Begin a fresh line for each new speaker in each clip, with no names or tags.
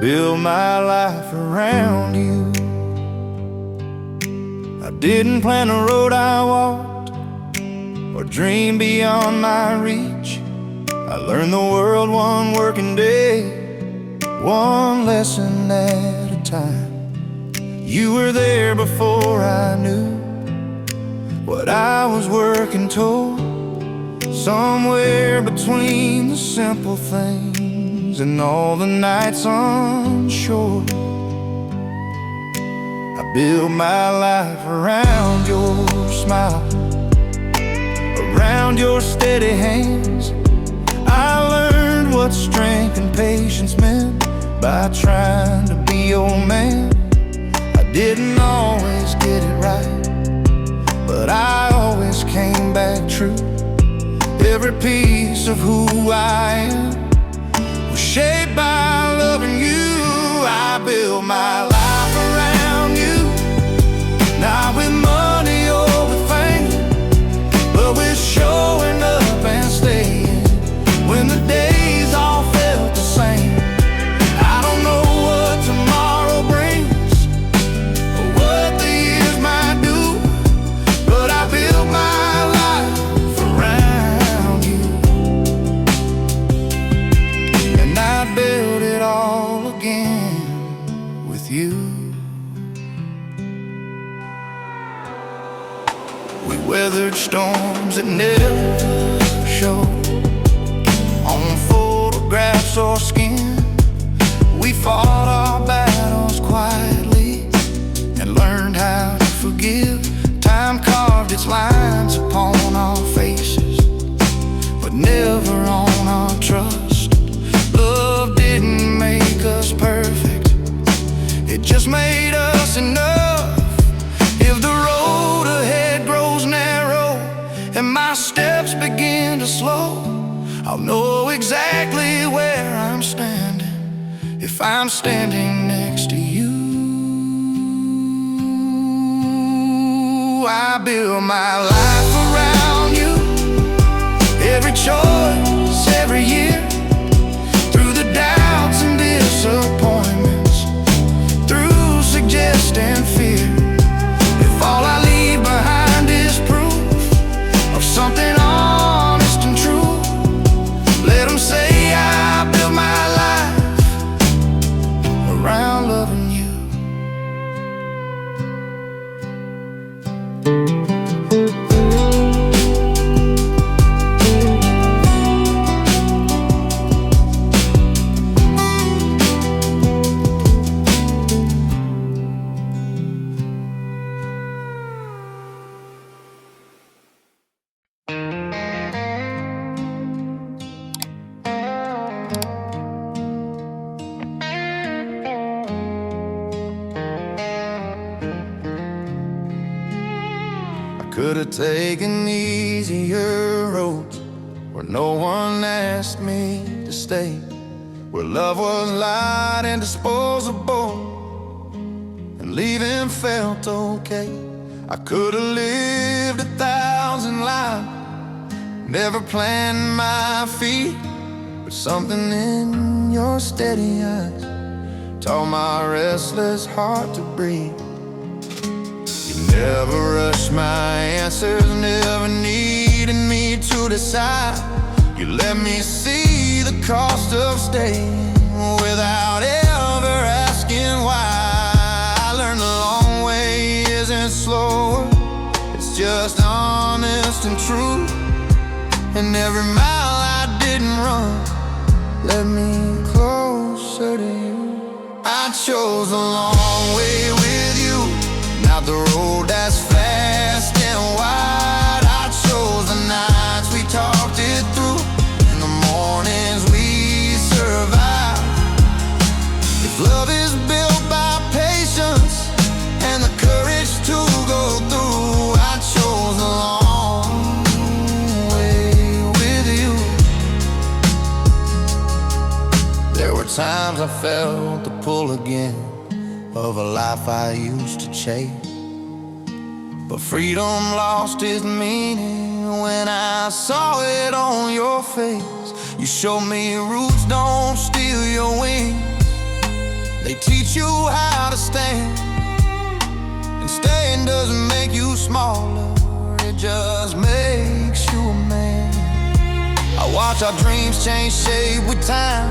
built my life around you. I didn't plan the road I walked or dream beyond my reach. I learned the world one working day, one lesson at a time. You were there before I knew what I was working toward, somewhere between the simple things and all the nights on shore. I built my life around your smile, around your steady hands. I learned what strength and patience meant by trying to be your man. I didn't always get it right, but I always came back true. Every piece of who I am was shaped by loving you. I built my life around you, not with money or with fame, but with showing up and staying when the days all felt the same. I don't know what tomorrow brings or what the years might do, but I built my life around you, and I build it all again with you. We weathered storms that never showed on photographs or skin. We fought our battles quietly and learned how to forgive. Time carved its lines upon our faces, but never on our trust. Love didn't make us perfect, it just made us enough. If the road ahead grows narrow and my steps begin to slow, I'll know exactly where I'm standing if I'm standing next to you. I build my life around you, every choice, every year, through the doubts and disappointments, through suggesting fear. If all I leave behind is proof of something honest and true, let them say I built my life around loving you. Could have taken easier roads where no one asked me to stay, where love was light and disposable and leaving felt okay. I could have lived 1,000 lives, never planted my feet, but something in your steady eyes taught my restless heart to breathe. Never rushed my answers, never needed me to decide. You let me see the cost of staying without ever asking why. I learned the long way isn't slower, it's just honest and true. And every mile I didn't run led me closer to you. I chose the long way with you, not the road that's fast and wide. I chose the nights we talked it through and the mornings we survived. If love is built by patience and the courage to go through, I chose the long way with you. There were times I felt the pull again of a life I used to chase, but freedom lost its meaning when I saw it on your face. You showed me roots don't steal your wings, They teach you how to stand, and staying doesn't make you smaller, it just makes you a man. I watch our dreams change shape with time,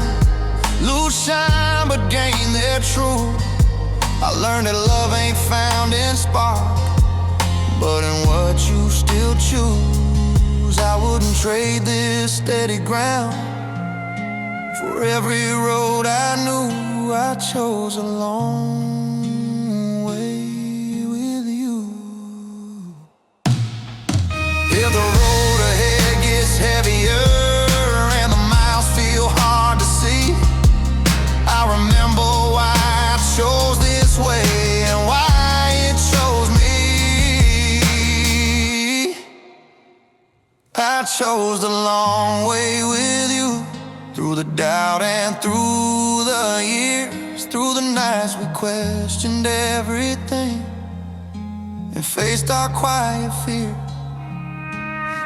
lose shine but gain their truth. I learned that love ain't found in spark, but in what you still choose. I wouldn't trade this steady ground for every road I knew. I chose a long way with you. If the road ahead gets heavier and the miles feel hard to see, I remember why I chose this way and why it chose me. I chose the long way with you, through the doubt and through the years, through the nights we questioned everything and faced our quiet fear.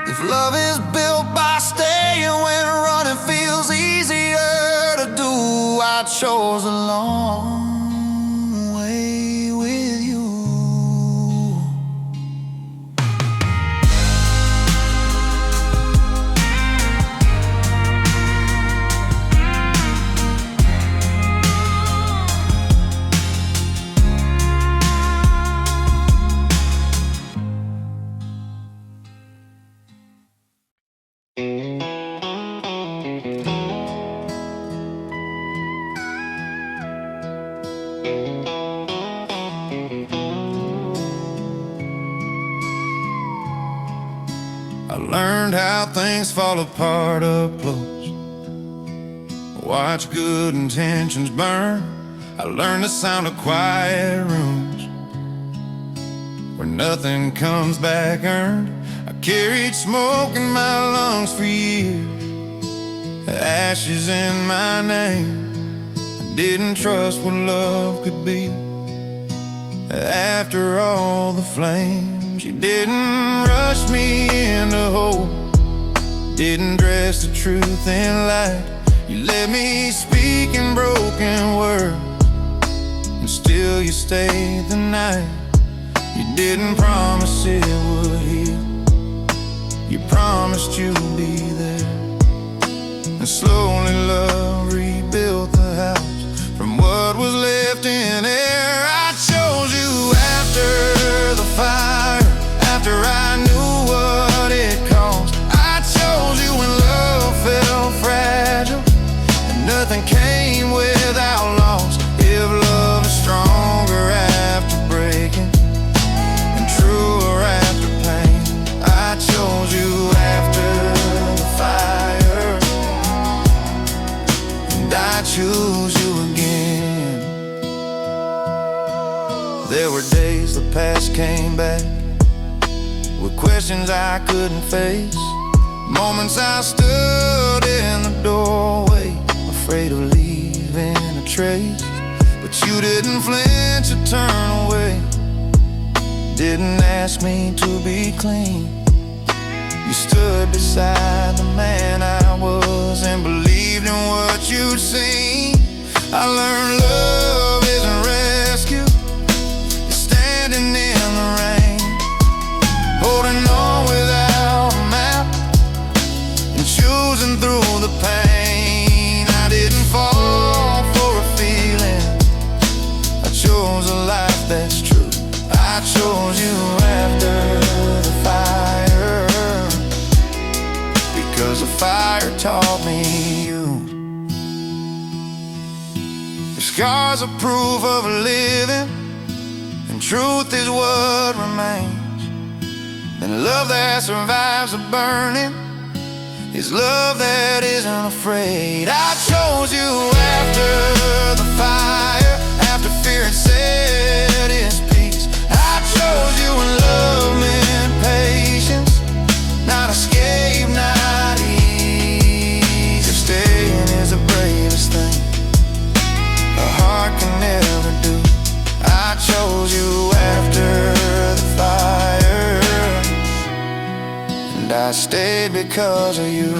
If love is built by staying when running feels easier to do, I chose a long way with you. I learned how things fall apart up close, watch good intentions burn. I learned the sound of quiet rooms where nothing comes back earned. I carried smoke in my lungs for years, ashes in my name. I didn't trust what love could be. After all the flames, you didn't rush me into hope, didn't dress the truth in light. You let me speak in broken words, and still you stayed the night. You didn't promise it would heal, you promised you'd be there. And slowly love rebuilt the house from what was left in air. I chose you after the fire, after I knew what it cost. I chose you when love felt fragile and nothing came without loss. If love is stronger after breaking and truer after pain, I chose you after the fire, and I choose you again. There were days the past came back with questions I couldn't face, moments I stood in the doorway, afraid of leaving a trace. But you didn't flinch or turn away, didn't ask me to be clean. You stood beside the man I was and believed in what you'd seen. I learned love isn't rescue, it's standing in the rain, holding on without a map and choosing through the pain. I didn't fall for a feeling, I chose a life that's true. I chose you after the fire, because the fire taught me you. The scars are proof of living, and truth is what remains. And love that survives the burning is love that isn't afraid. I chose you after the fire, after fear had set its peace. I chose you when love meant patience, not escape, not ease. If staying is the bravest thing a heart can never do, I chose you after the fire, and I stayed because of you.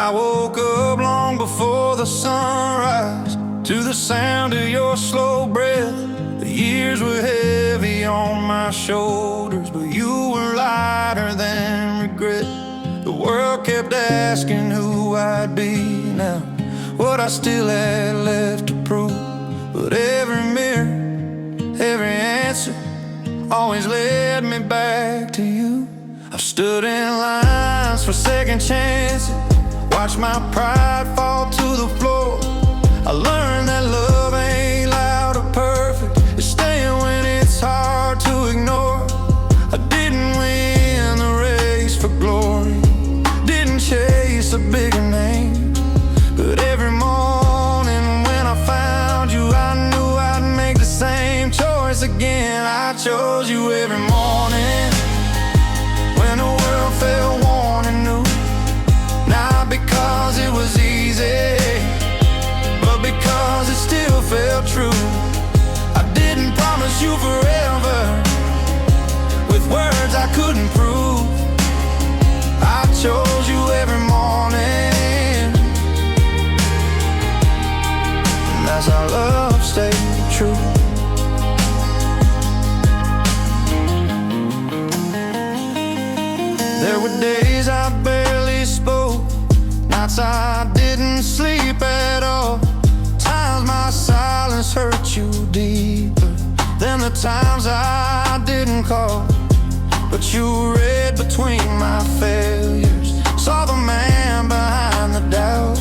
I woke up long before the sunrise to the sound of your slow breath. The years were heavy on my shoulders, but you were lighter than regret. The world kept asking who I'd be now, what I still had left to prove. But every mirror, every answer always led me back to you. I've stood in lines for second chances, watched my pride fall to the floor. I learned that love ain't loud or perfect, it's staying when it's hard to ignore. I didn't win the race for glory, didn't chase a bigger name, but every morning when I found you, I knew I'd make the same choice again. I chose you every morning when the world felt worn and new. Not because it was easy, but because it still felt true. I didn't promise you forever with words I couldn't prove. I chose you every morning, and that's how love stayed true. There were days I barely spoke, nights I didn't sleep at all. Times my silence hurt you deeper than the times I didn't call. But you read between my failures, saw the man behind the doubt.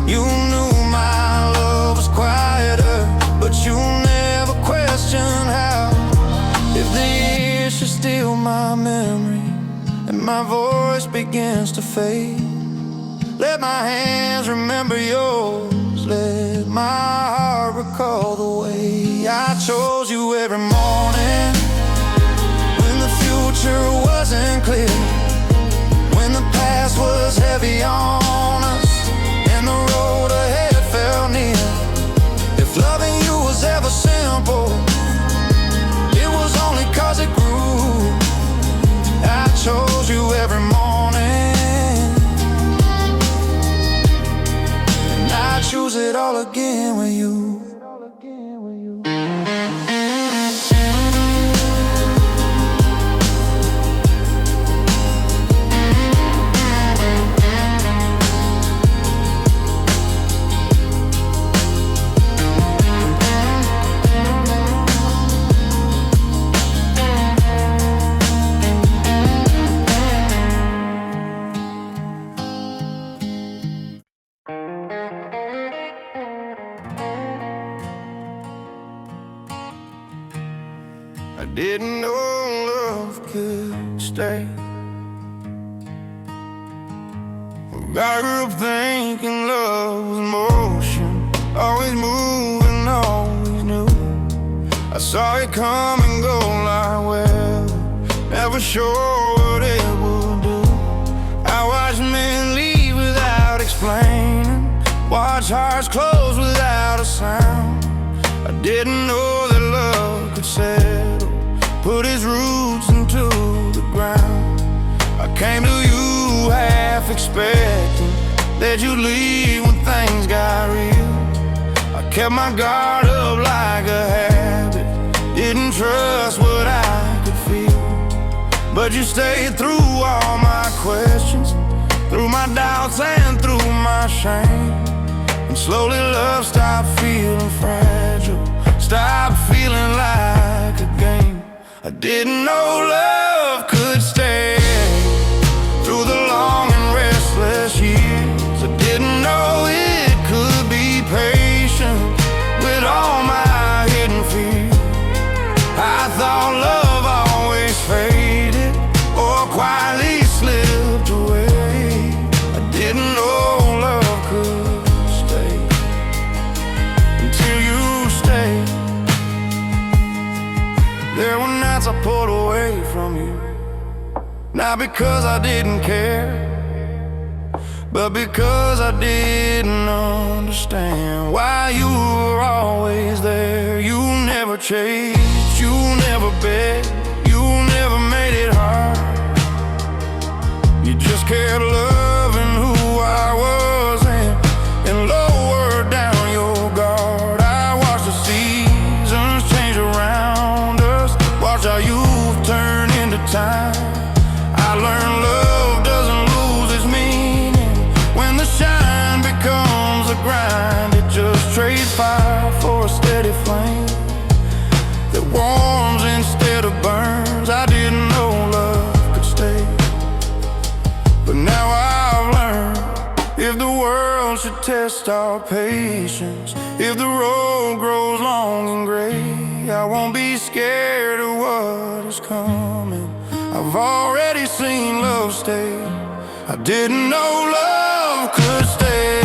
You knew my love was quieter, but you never questioned how. If the years should steal my memory and my voice begins to fade, let my hands remember yours, let my heart recall the way I chose you every morning. When the future wasn't clear, when the past was heavy on us and the road ahead felt near. If loving you was ever simple, it was only 'cause it grew. I chose you every morning, and I choose it all again with you. I didn't know love could stay. I grew up thinking love was motion, always moving, always new. I saw it come and go like weather, never sure what it would do. I watched men leave without explaining, watch hearts close without a sound. I didn't know that love could settle, put its roots into the ground. I came to you half expecting that you'd leave when things got real. I kept my guard up like a habit, didn't trust what I could feel. But you stayed through all my questions, through my doubts and through my shame. And slowly love stopped feeling fragile, stopped feeling like a game. I didn't know love could stay through the long and restless years. I didn't know it could be patient with all my hidden fears. I thought love always faded or quietly slipped away. I didn't know love could stay until you stayed. There were nights I pulled away from you, not because I didn't care, but because I didn't understand why you were always there. You never chased, you never begged, you never made it hard. You just kept loving who I test our patience. If the road grows long and gray, I won't be scared of what is coming. I've already seen love stay. I didn't know love could stay.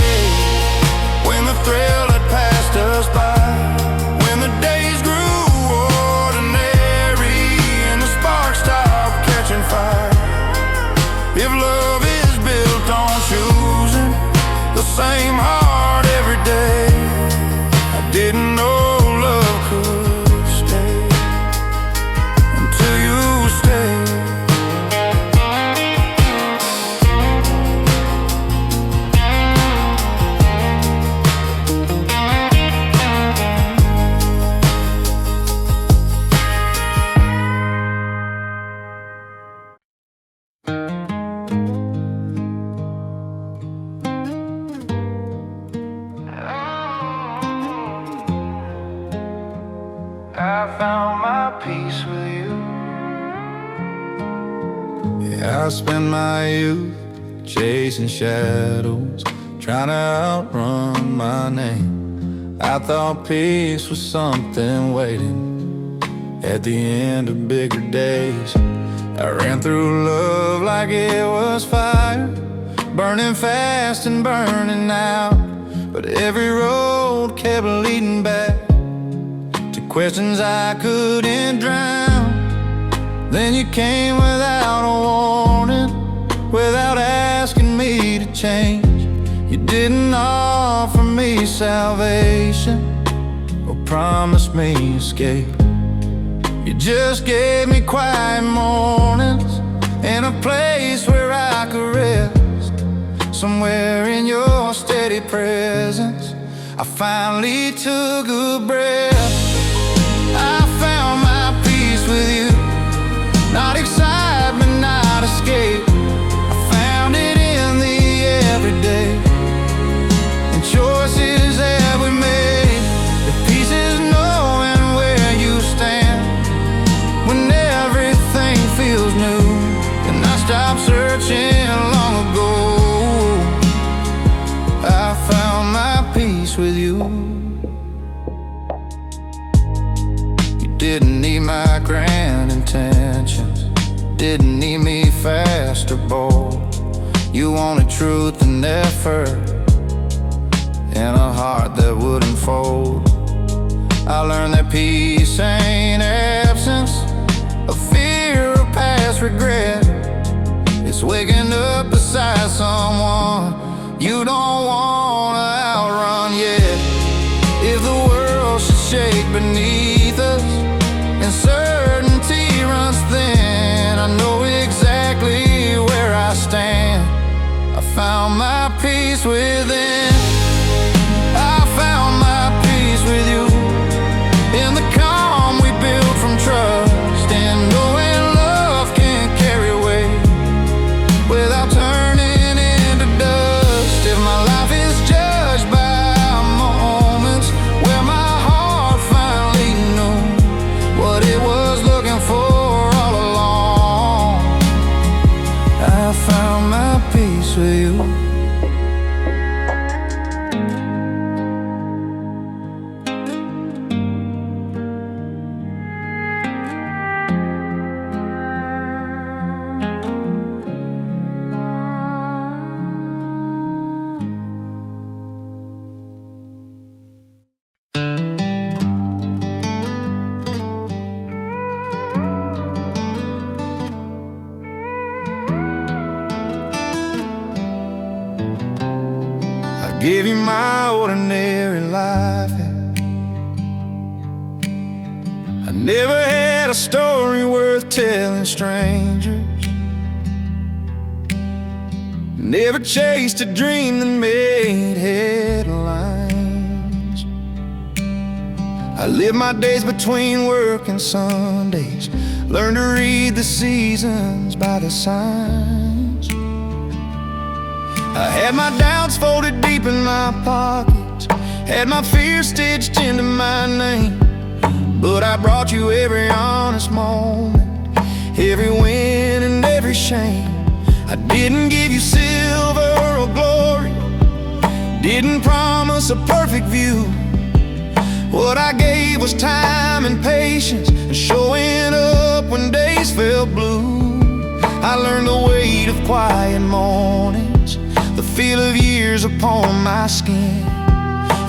When the thrill had passed us by, when the days grew ordinary and the sparks stopped catching fire. If love is built on choosing the same heart every day, I didn't know love could stay until you stayed. I found my peace with you. Yeah, I spent my youth chasing shadows, trying to outrun my name. I thought peace was something waiting at the end of bigger days. I ran through love like it was fire, burning fast and burning out. But every road kept leading back to questions I couldn't drown. Then you came without a warning, without asking me to change. You didn't offer me salvation or promise me escape. You just gave me quiet mornings and a place where I could rest. Somewhere in your steady presence, I finally took a breath. I found my peace with you, not excitement, not escape. I found it in the everyday and choices that we made. The peace is knowing where you stand when everything feels new. And I stopped searching long ago. I found my peace with you. Didn't need my grand intentions, didn't need me fast or bold. You wanted truth and effort and a heart that would unfold. I learned that peace ain't absence of fear or past regret. It's waking up beside someone you don't wanna outrun yet. If the world should shake beneath us and certainty runs thin, I know exactly where I stand. I found my peace within. I found my peace with you in the calm we built from trust, and knowing love can carry weight without turning into dust. If my life is judged by moments where my heart finally knew what it was looking for all along, I found my peace with you. Give you my ordinary life. I never had a story worth telling strangers, never chased a dream that made headlines. I live my days between work and Sundays, learn to read the seasons by the signs. I had my doubts folded deep in my pockets, had my fears stitched into my name. But I brought you every honest moment, every win and every shame. I didn't give you silver or glory, Didn't promise a perfect view. What I gave was time and patience, and showing up when days felt blue. I learned the weight of quiet mornings, the feel of years upon my skin.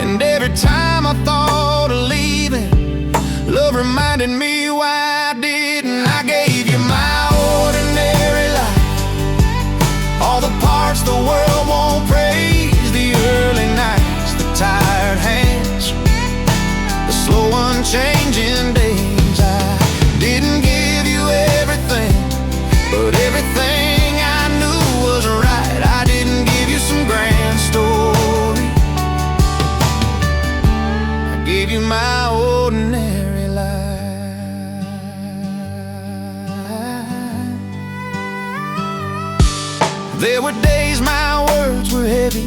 And every time I thought of leaving, love reminded me why I didn't. I gave you my ordinary life, all the parts the world won't praise, the early nights, the tired hands, the slow unchanging days. I didn't give you everything, but everything I knew was right. I didn't give you some grand story, I gave you my ordinary life. There were days my words were heavy,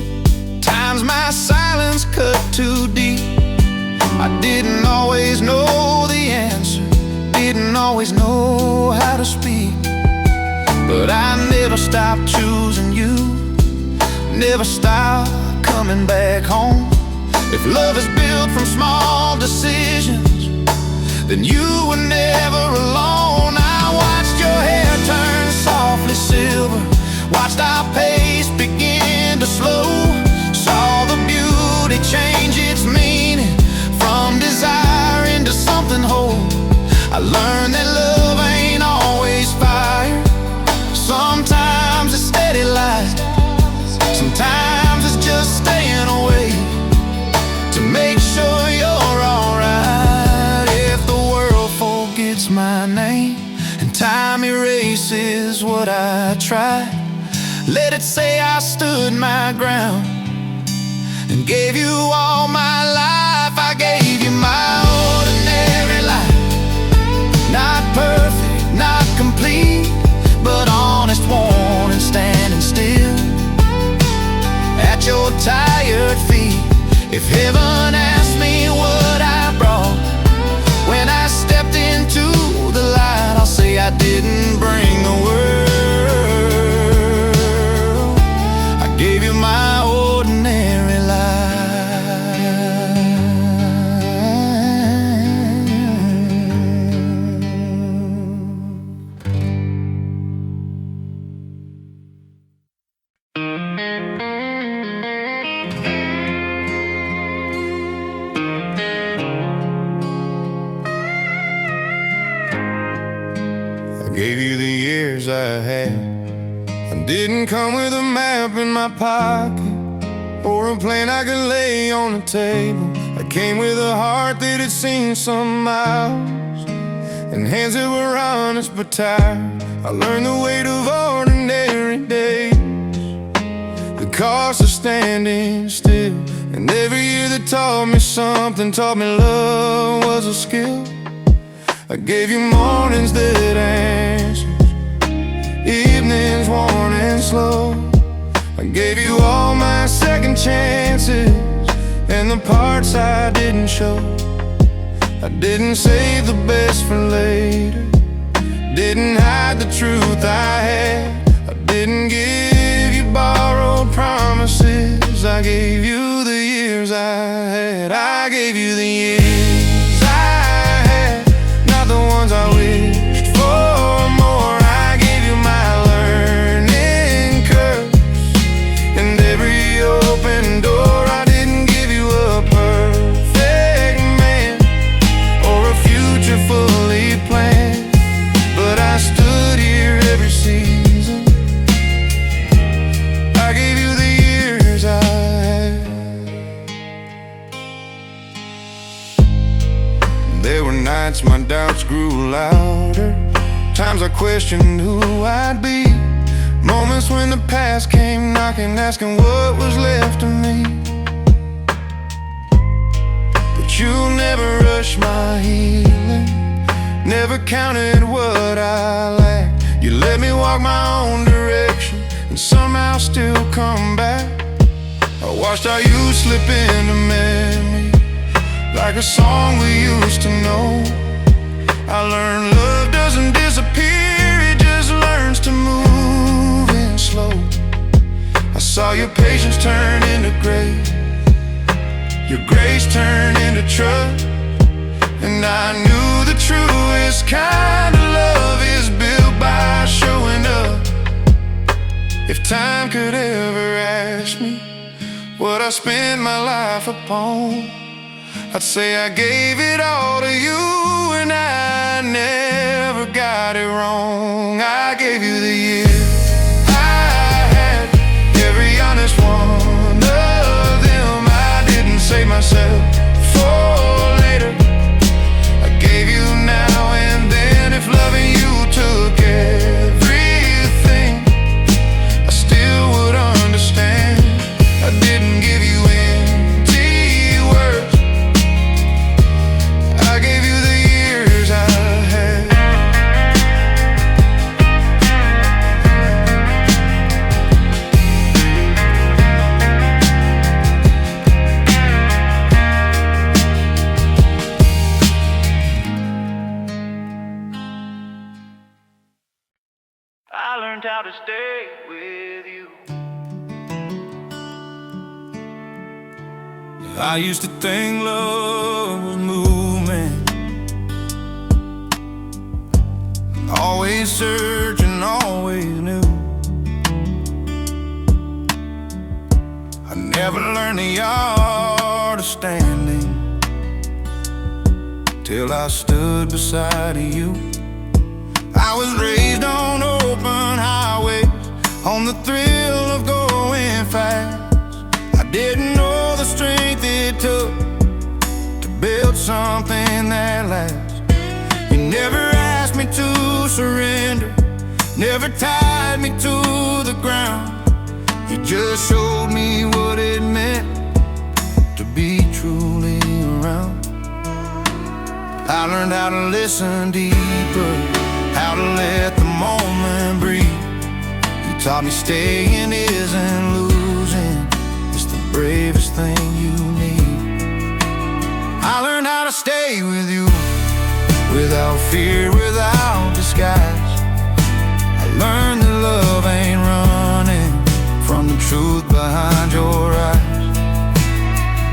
times my silence cut too deep. I didn't always know the answer, didn't always know how to speak, but I never stopped choosing you, never stopped coming back home. If love is built from small decisions, then you were never alone. I watched your hair turn softly silver, watched our pace begin to slow, saw the beauty change its meaning from desire into something whole. I learned that love ain't always fire, sometimes it's steady light, sometimes it's just staying away to make sure you're alright. If the world forgets my name and time erases what I tried, let it say I stood my ground and gave you all my life. I gave you my ordinary life, not perfect, not complete, but honest, worn and standing still at your tired feet. If heaven asked me what I brought when I stepped into the light, I'll say I didn't bring the world, I gave you my ordinary life. I gave you the years I had. I didn't come with a map in my pocket or a plan I could lay on the table. I came with a heart that had seen some miles and hands that were honest but tired. I learned the weight of ordinary days, the cost of standing still. And every year that taught me something, taught me love was a skill. I gave you mornings that answered, evenings worn and slow. I gave you all my second chances and the parts I didn't show. I didn't save the best for later, didn't hide the truth I had. I didn't give you borrowed promises, I gave you the years I had. I gave you the years I had, not the ones I wished for more. I gave you my learning curves and every open door. I didn't give you a perfect man or a future fully planned, but I stood here every season. I gave you the years I had. There were nights my doubts grew louder, times I questioned who I'd be, moments when the past came knocking, asking what was left of me. But you never rushed my healing, never counted what I lacked. You let me walk my own direction and somehow still come back. I watched how you slip into memory like a song we used to know. I learned love doesn't disappear, it just learns to move in slow. I saw your patience turn into grace, Your grace turned into trust, and I knew the truest kind of love is built by showing up. If time could ever ask me what I spent my life upon, I'd say I gave it all to you, and I never got it wrong. I gave you the years I had, every honest one of them. I didn't save myself for later. I gave you now and then. If loving you took everything, I still would understand. I didn't give you empty words, I gave you the years I had. I learned how to stay with you. I used to think love was movement, always searching, always new. I never learned the art of standing till I stood beside you. I was raised on open highways, on the thrill of going fast. I didn't know the strength it took to build something that lasts. You never asked me to surrender, never tied me to the ground. You just showed me what it meant to be truly around. I learned how to listen deeper, how to let the moment breathe. You taught me staying isn't losing, it's the bravest thing you need. I learned how to stay with you, without fear, without disguise. I learned that love ain't running from the truth behind your eyes.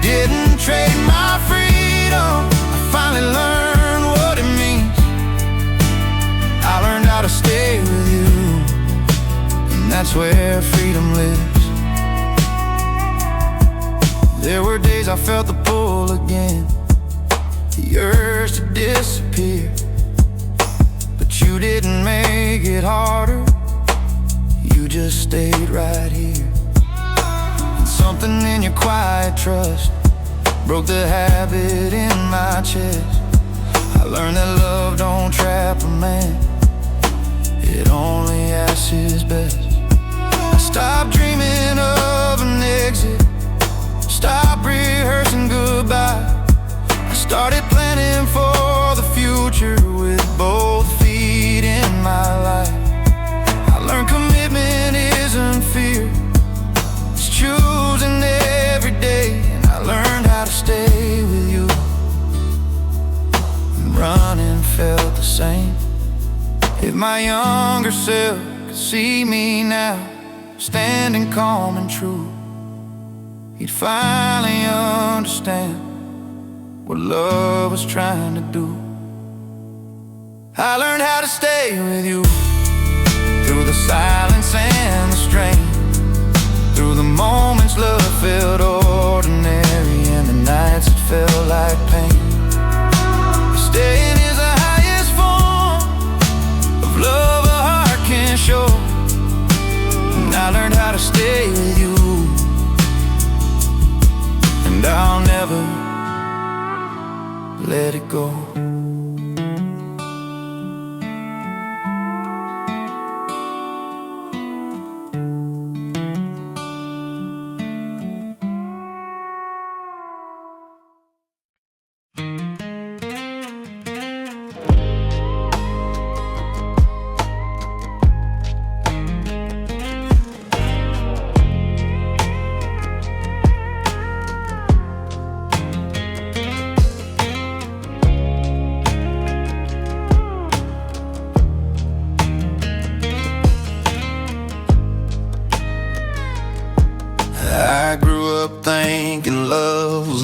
Didn't trade my freedom, I finally learned what it means. I learned how to stay with you, and that's where freedom lives. There were days I felt the pull again, the urge to disappear, but you didn't make it harder, you just stayed right here. And something in your quiet trust broke the habit in my chest. I learned that love don't trap a man, it only asks his best. I stopped dreaming of an exit, stopped rehearsing goodbye. I started planning for the future with both feet in my life. I learned commitment isn't fear, it's choosing every day. And I learned how to stay with you, and running felt the same. If my younger self could see me now, standing calm and true, he'd finally understand what love was trying to do. I learned how to stay with you, through the silence and the strain, through the moments love felt ordinary, and the nights it felt like pain. Staying is the highest form of love a heart can show, and I learned how to stay with you, and I'll never let it go.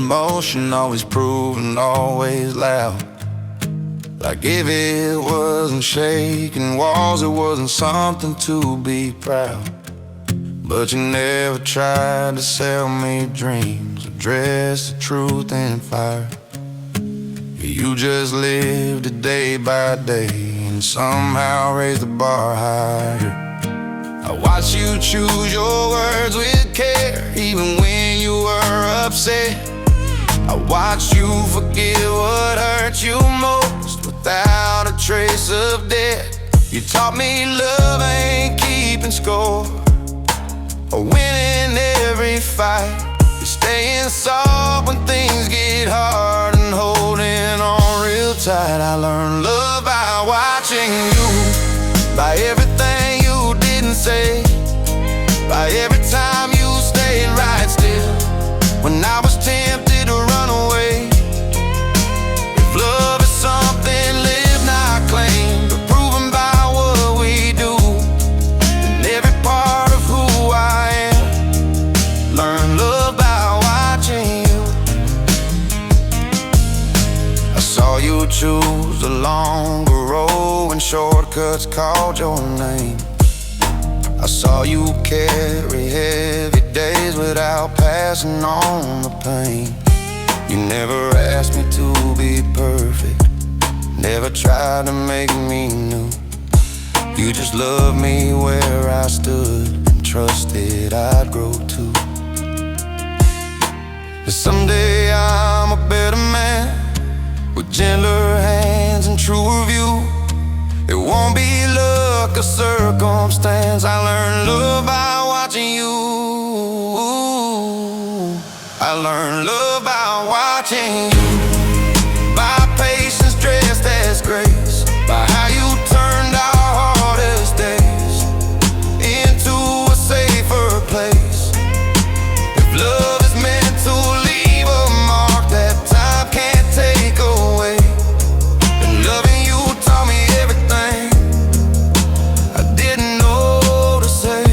emotion, always proving, always loud. Like if it wasn't shaking walls, it wasn't something to be proud. But you never tried to sell me dreams or dress the truth in fire. You just lived it day by day and somehow raised the bar higher. I watched you choose your words with care, even when you were upset. I watched you forgive what hurt you most without a trace of debt. You taught me love ain't keeping score or winning every fight. You're staying soft when things get hard and holding on real tight. I learned love by watching you, by everything you didn't say, by every time you stayed right still when I was tempted to run away. If love is something lived, not claimed, but proven by what we do, then every part of who I am, learn love by watching you. I saw you choose the longer road when shortcuts called your name. I saw you carry heavy days without passing on the pain. You never asked me to be perfect, never tried to make me new. You just loved me where I stood and trusted I'd grow too. And someday I'm a better man, with gentler hands and truer view. It won't be luck or circumstance, I learned love by watching you. I learned love by watching you, by patience dressed as grace, by how you turned our hardest days into a safer place. If love is meant to leave a mark that time can't take away, then loving you taught me everything I didn't know to say.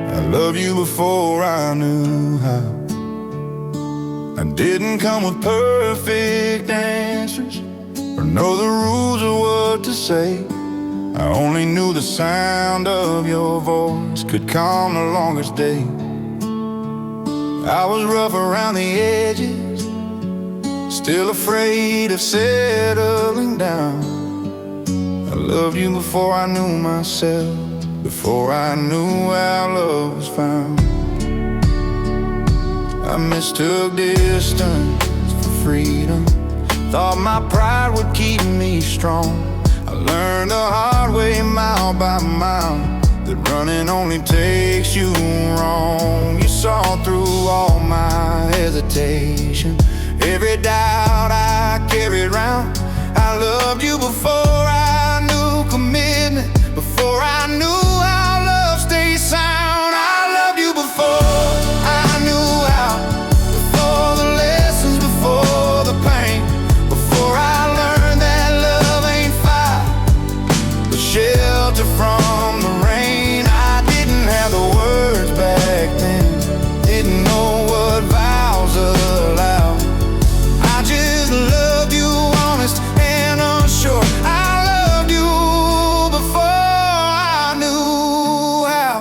I loved you before I knew how. I didn't come with perfect answers or know the rules of what to say. I only knew the sound of your voice could calm the longest day. I was rough around the edges, still afraid of settling down. I loved you before I knew myself, before I knew how love was found. I mistook distance for freedom, thought my pride would keep me strong. I learned the hard way, mile by mile, that running only takes you wrong. You saw through all my hesitation, every doubt I carried round. I loved you before I knew commitment, before I knew how love stays sound. I loved you before I knew how, before the lessons, before the pain, before I learned that love ain't fire, but shelter from the rain. I didn't have the words back then, didn't know what vows allowed. I just loved you honest and unsure. I loved you before I knew how.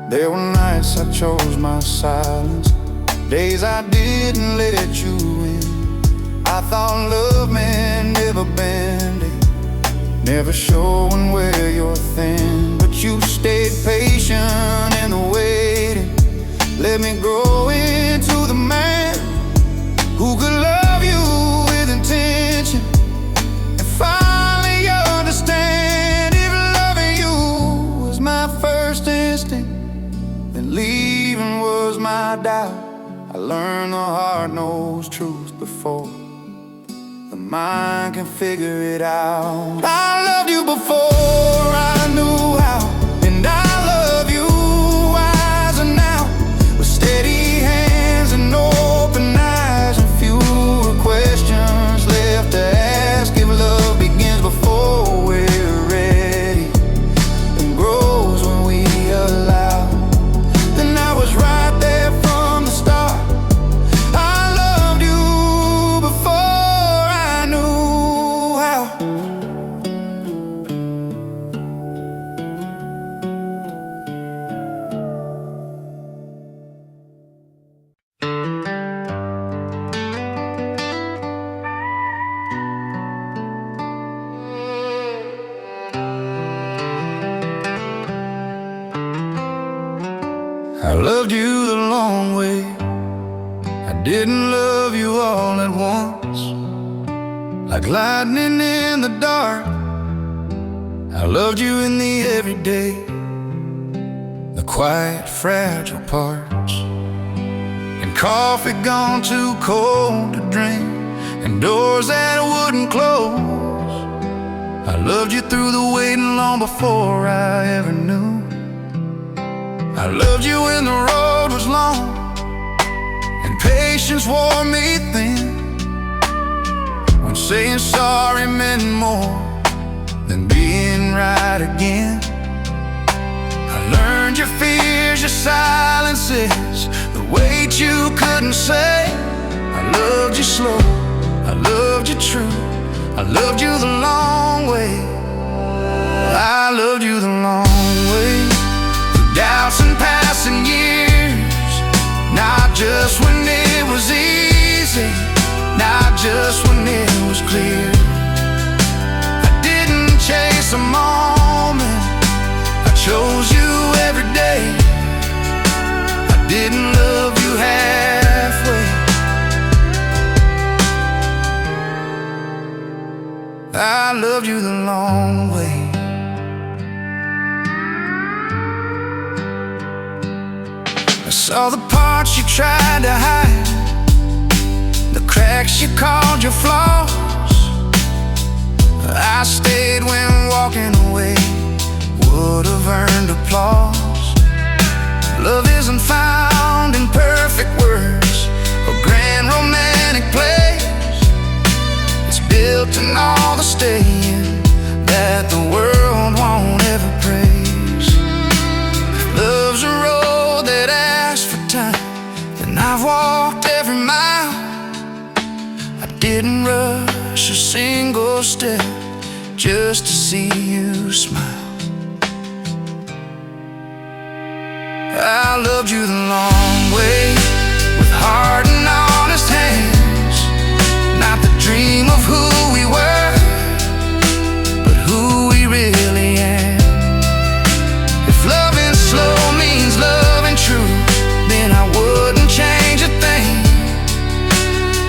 There were nights I chose my silence, days I didn't let you in. I thought love meant never bending, never showing where you're thin. But you stayed patient in the waiting, let me grow into the man who could love you with intention and finally understand if loving you was my first instinct, then leave learned the heart knows truth before the mind can figure it out. I loved you before I knew how, and I love you wiser now, with steady hands and open eyes and fewer questions left to ask. If love begins before we're ready and grows when we allow, then I was right there from the start. I loved you before I knew how. I loved you the long way. I didn't love you all at once, like lightning in the dark. I loved you in the everyday, the quiet, fragile parts, and coffee gone too cold to drink, and doors that wouldn't close. I loved you through the waiting long before I ever knew. I loved you when the road was long and patience wore me thin, when saying sorry meant more than being right again. I learned your fears, your silences, the weight you couldn't say. I loved you slow, I loved you true, I loved you the long way. I loved you the long way. Doubts and passing years, not just when it was easy, not just when it was clear. I didn't chase a moment, I chose you every day. I didn't love you halfway. I loved you the long way. I saw the parts you tried to hide, the cracks you called your flaws. I stayed when walking away would have earned applause. Love isn't found in perfect words or grand romantic plays. It's built in all the staying that the world won't ever praise. Love's a road that asks for time, and I've walked every mile. I didn't rush a single step just to see you smile. I loved you the long way, with hard and honest hands. Not the dream of who we were, but who we really am. If loving slow means loving true, then I wouldn't change a thing.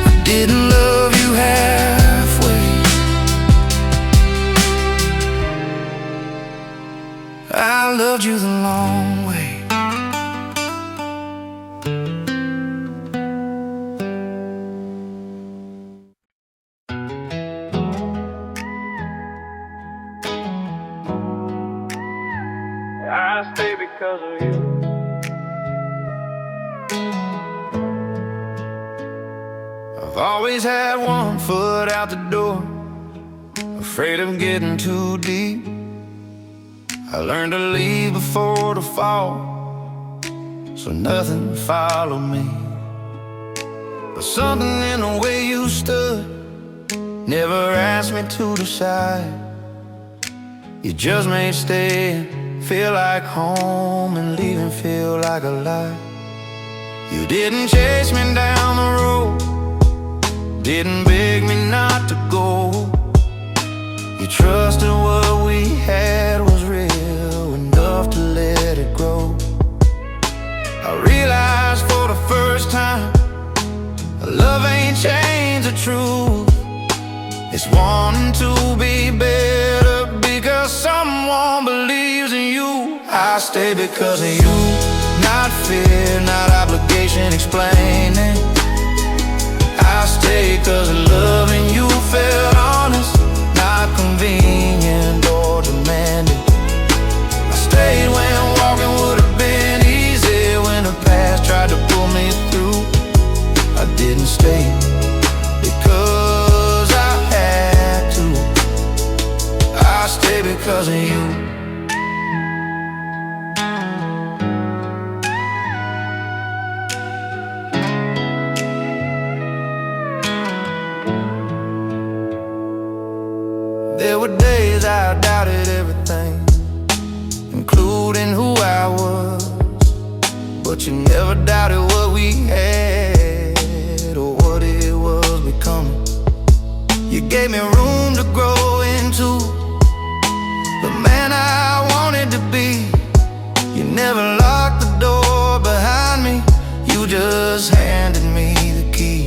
I didn't love you halfway. I loved you the long way. I stay because of you. I've always had one foot out the door, afraid of getting too deep. I learned to leave before the fall, so nothing followed me. But something in the way you stood never asked me to decide. You just made staying feel like home and leaving feel like a lie. You didn't chase me down the road, didn't beg me not to go. You trusted what we had was real enough to let it grow. I realized for the first time, love ain't changed the truth. It's wanting to be better because someone believes in you. I stay because of you, not fear, not obligation. patient explaining. I stayed 'cause loving you felt honest, not convenient or demanding. I stayed when walking would have been easy, when the past tried to pull me through. I didn't stay because I had to. I stayed because of you. There were days I doubted everything, including who I was. But you never doubted what we had or what it was becoming. You gave me room to grow into the man I wanted to be. You never locked the door behind me, you just handed me the key.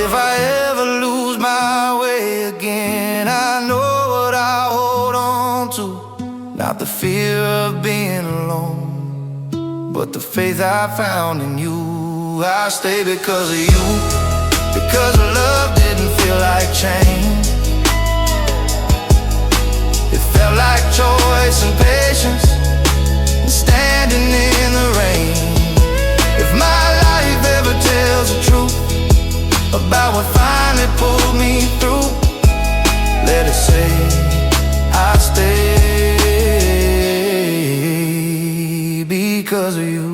If I ever lose my way again, I know what I hold on to. Not the fear of being alone, but the faith I found in you. I stay because of you, because love didn't feel like change. It felt like choice and patience, and standing in the rain. If my life ever tells the truth about what finally pulled me through, let it say I stay because of you.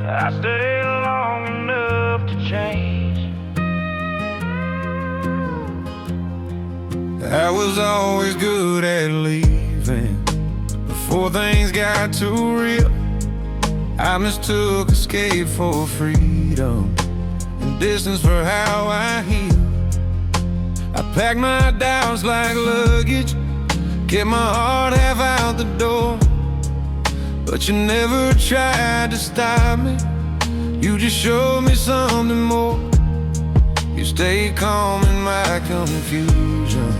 I stayed long enough to change. I was always good at leaving before things got too real. I mistook escape for freedom and distance for how I heal. I packed my doubts like luggage, kept my heart half out the door. But you never tried to stop me, you just showed me something more. You stayed calm in my confusion,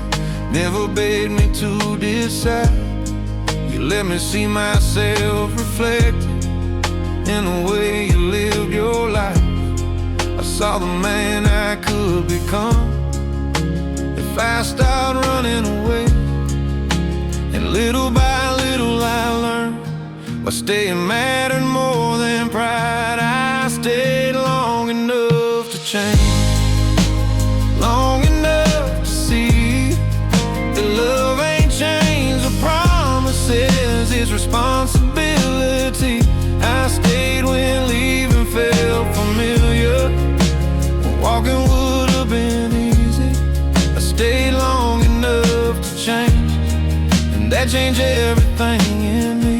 never begged me to decide. You let me see myself reflected in the way you lived your life. I saw the man I could become if I started running away. And little by little I learned but staying mattered more than pride. I stayed long enough to change, long enough to see that love ain't chains or promises, it's responsibility. I stayed when leaving felt familiar, when walking would have been easy. I stayed long enough to change, and that changed everything in me.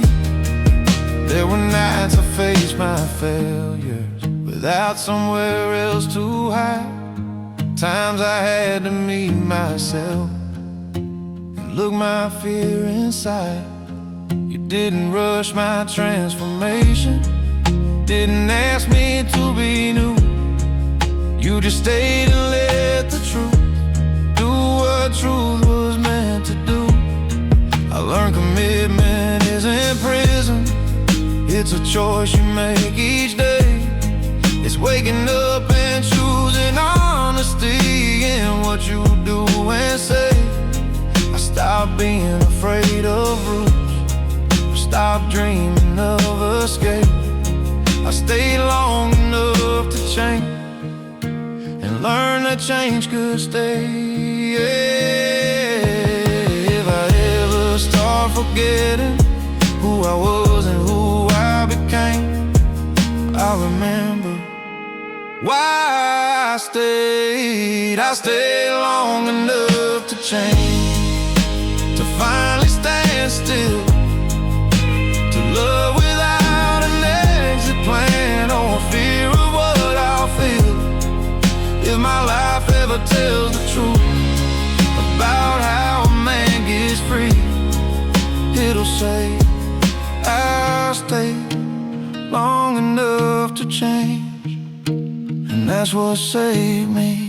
There were nights I faced my failures without somewhere else to hide. Times I had to meet myself and look my fear inside. You didn't rush my transformation, didn't ask me to be new. You just stayed and let the truth do what truth was meant to do. I learned commitment isn't prison, it's a choice you make each day. It's waking up and choosing honesty in what you do and say. I stopped being afraid of roots, I stopped dreaming of escape. I stayed long enough to change and learn that change could stay. If I ever start forgetting who I was and who I became, I remember why I stayed. I stayed long enough to change, to finally stand still, to love without an exit plan or fear of what I'll feel. If my life ever tells the truth about how a man gets free, it'll people say I'll stay long enough to change, and that's what saved me.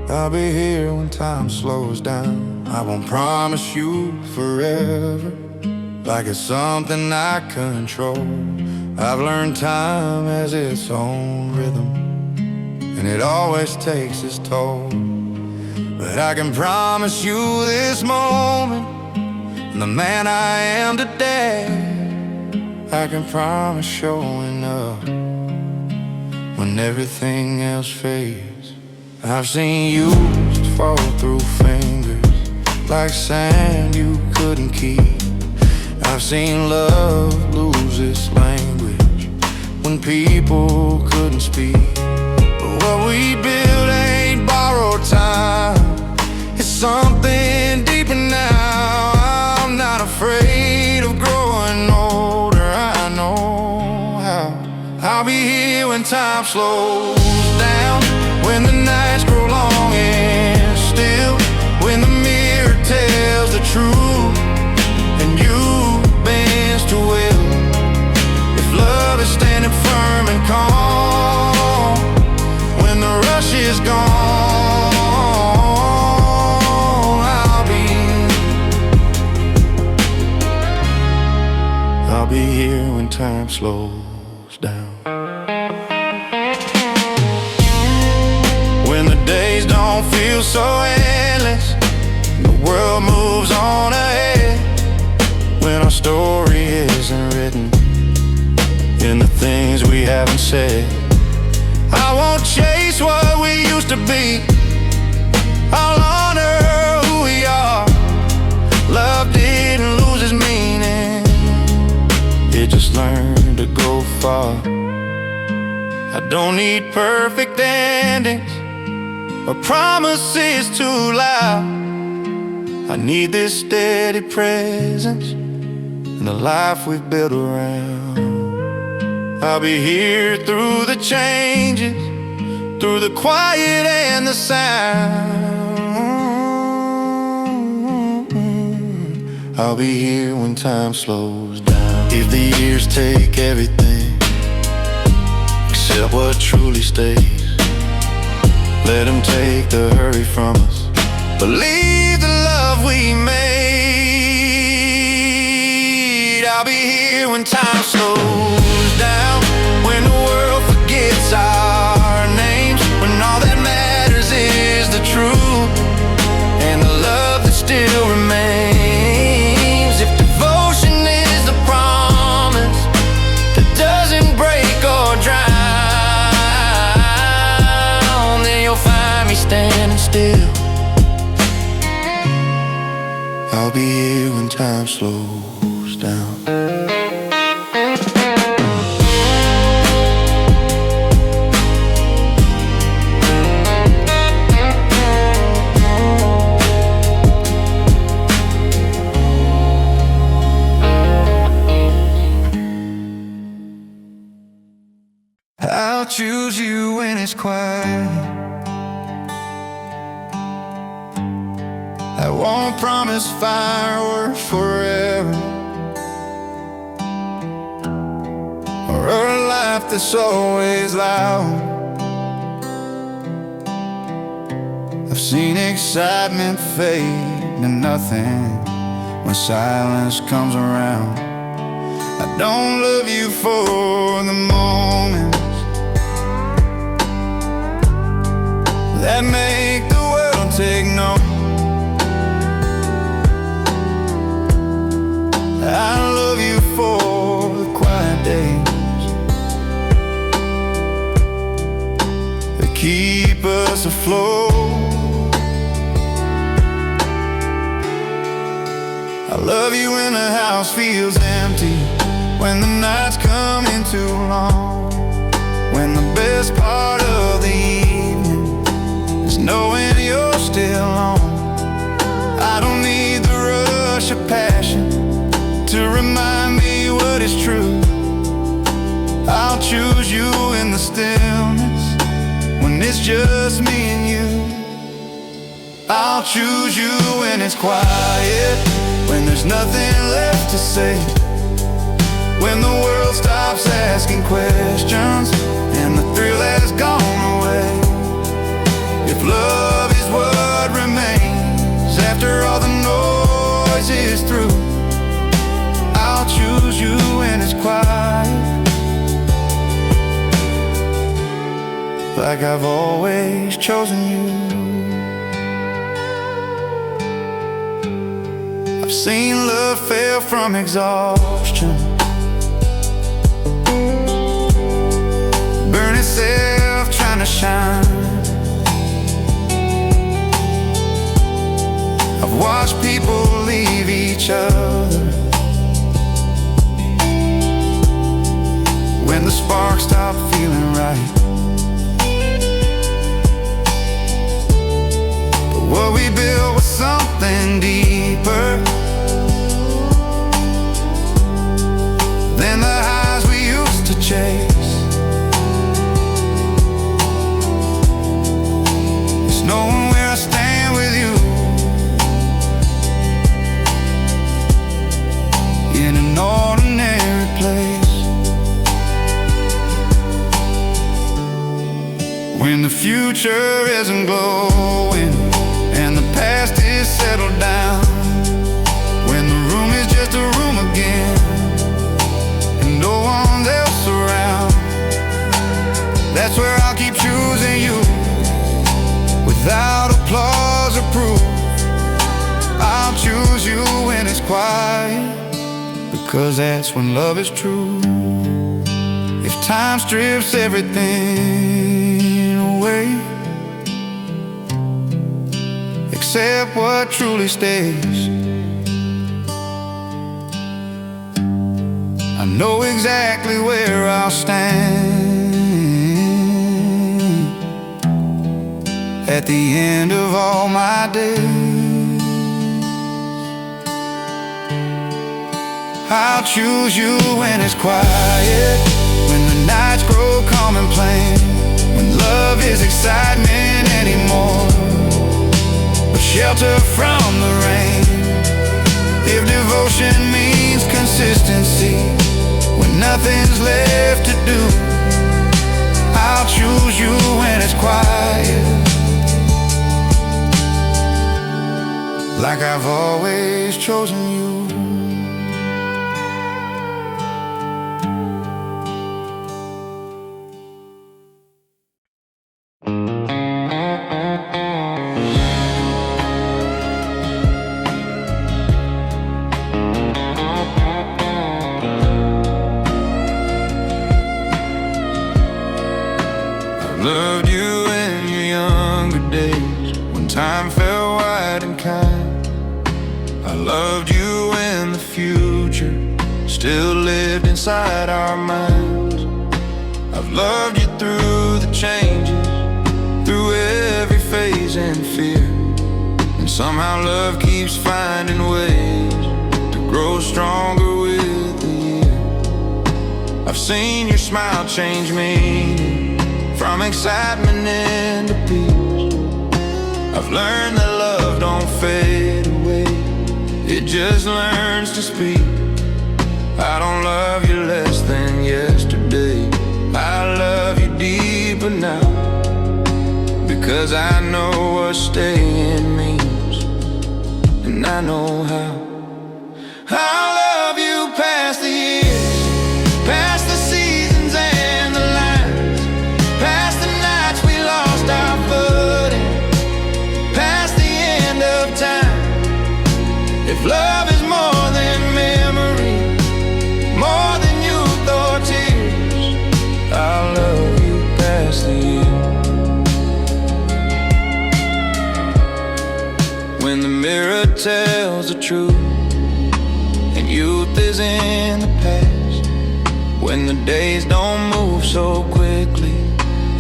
I'll be here when time slows down. I won't promise you forever, like it's something I control. I've learned time has its own rhythm, and it always takes its toll. But I can promise you this moment, and the man I am today. I can promise showing up when everything else fades. I've seen you fall through fingers like sand you couldn't keep. I've seen love lose its language when people couldn't speak. But what we build ain't borrowed time, it's something deeper now. I'm not afraid of growing older, I know how. I'll be here when time slows down, when the nights grow long and still, when the mirror tells the truth and you bends to will. If love is standing firm and calm when the rush is gone, I'll be here when time slows down. When the days don't feel so endless, the world moves on ahead. When our story isn't written in the things we haven't said, I won't chase what we used to be, I'll honor who we are. Love didn't lose its meaning, it just learned to go far. I don't need perfect endings or promises too loud. I need this steady presence and the life we've built around. I'll be here through the changes, through the quiet and the sound. I'll be here when time slows down. If the years take everything except what truly stays, let them take the hurry from us, but leave the love we made. I'll be here when time slows down, when the world forgets our names, when all that matters is the truth and the love that still remains. If devotion is the promise that doesn't break or drown, then you'll find me standing still. I'll be here when time slows down. I'll choose you when it's quiet. I won't promise fireworks forever, or a life that's always loud. I've seen excitement fade to nothing when silence comes around. I don't love you for the moments that make the world take note. I love you for the quiet days that keep us afloat. I love you when the house feels empty, when the nights come in too long, when the best part of the evening is knowing you're still on. the stillness, when it's just me and you. I'll choose you when it's quiet, when there's nothing left to say, when the world stops asking questions and the thrill has gone away. If love is what remains after all the noise is through, I'll choose you when it's quiet, like I've always chosen you. I've seen love fail from exhaustion, burn itself trying to shine. I've watched people leave each other when the sparks stop feeling right. But what we built was something deeper than the highs we used to chase. It's knowing where I stand with you in an ordinary place. When the future isn't glowing and the past is settled down, when the room is just a room again and no one else around, that's where I'll keep choosing you without applause or proof. I'll choose you when it's quiet, because that's when love is true. If time strips everything away except what truly stays, I know exactly where I'll stand at the end of all my days. I'll choose you when it's quiet, when the nights grow calm and plain, when love is excitement anymore, but shelter from the rain. If devotion means consistency, when nothing's left to do, I'll choose you when it's quiet, like I've always chosen you. Loved you in your younger days, when time felt wide and kind. I loved you when the future still lived inside our minds. I've loved you through the changes, through every phase and fear, and somehow love keeps finding ways to grow stronger with the year. I've seen your smile change meaning from excitement into peace. I've learned that love don't fade away, it just learns to speak. I don't love you less than yesterday, I love you deeper now, because I know what staying means, and I know how. I'll love you past the years, past the seasons and the lines, past the nights we lost our footing, past the end of time. If love is more than memory, more than youth or tears, I'll love you past the years. When the mirror tells the truth and youth is in the past, when the days don't move so quickly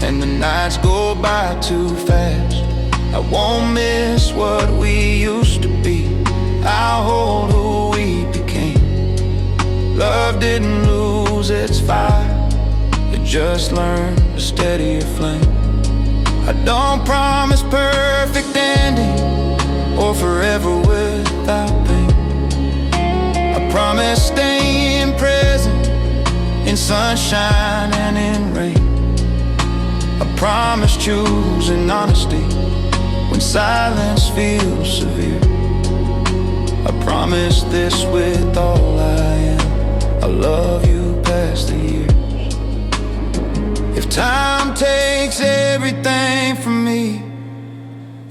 and the nights go by too fast, I won't miss what we used to be, I'll hold who we became. Love didn't lose its fire, it just learn to steady your flame. I don't promise perfect ending or forever without pain. I promise staying present in sunshine and in rain. I promise choosing honesty when silence feels severe. I promise this with all I am, I love you past the years. If time takes everything from me,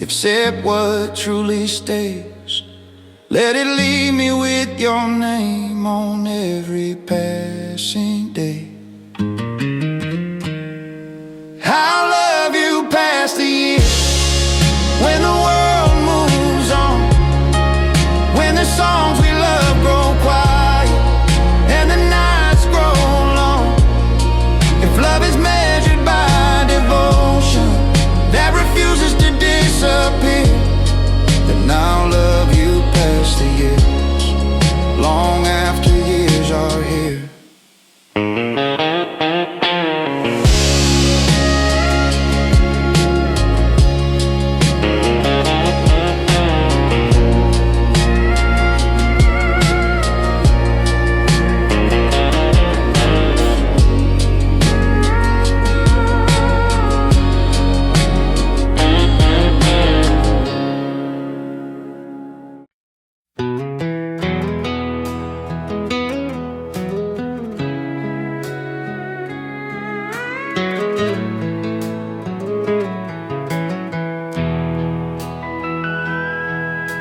except what truly stays, let it leave me with your name on every passing day. I'll love you past the years, when the world moves on, when the songs we love grow quiet and the nights grow long. If love is measured by devotion that refuses to disappear, then I'll love you past the years, long after years are here.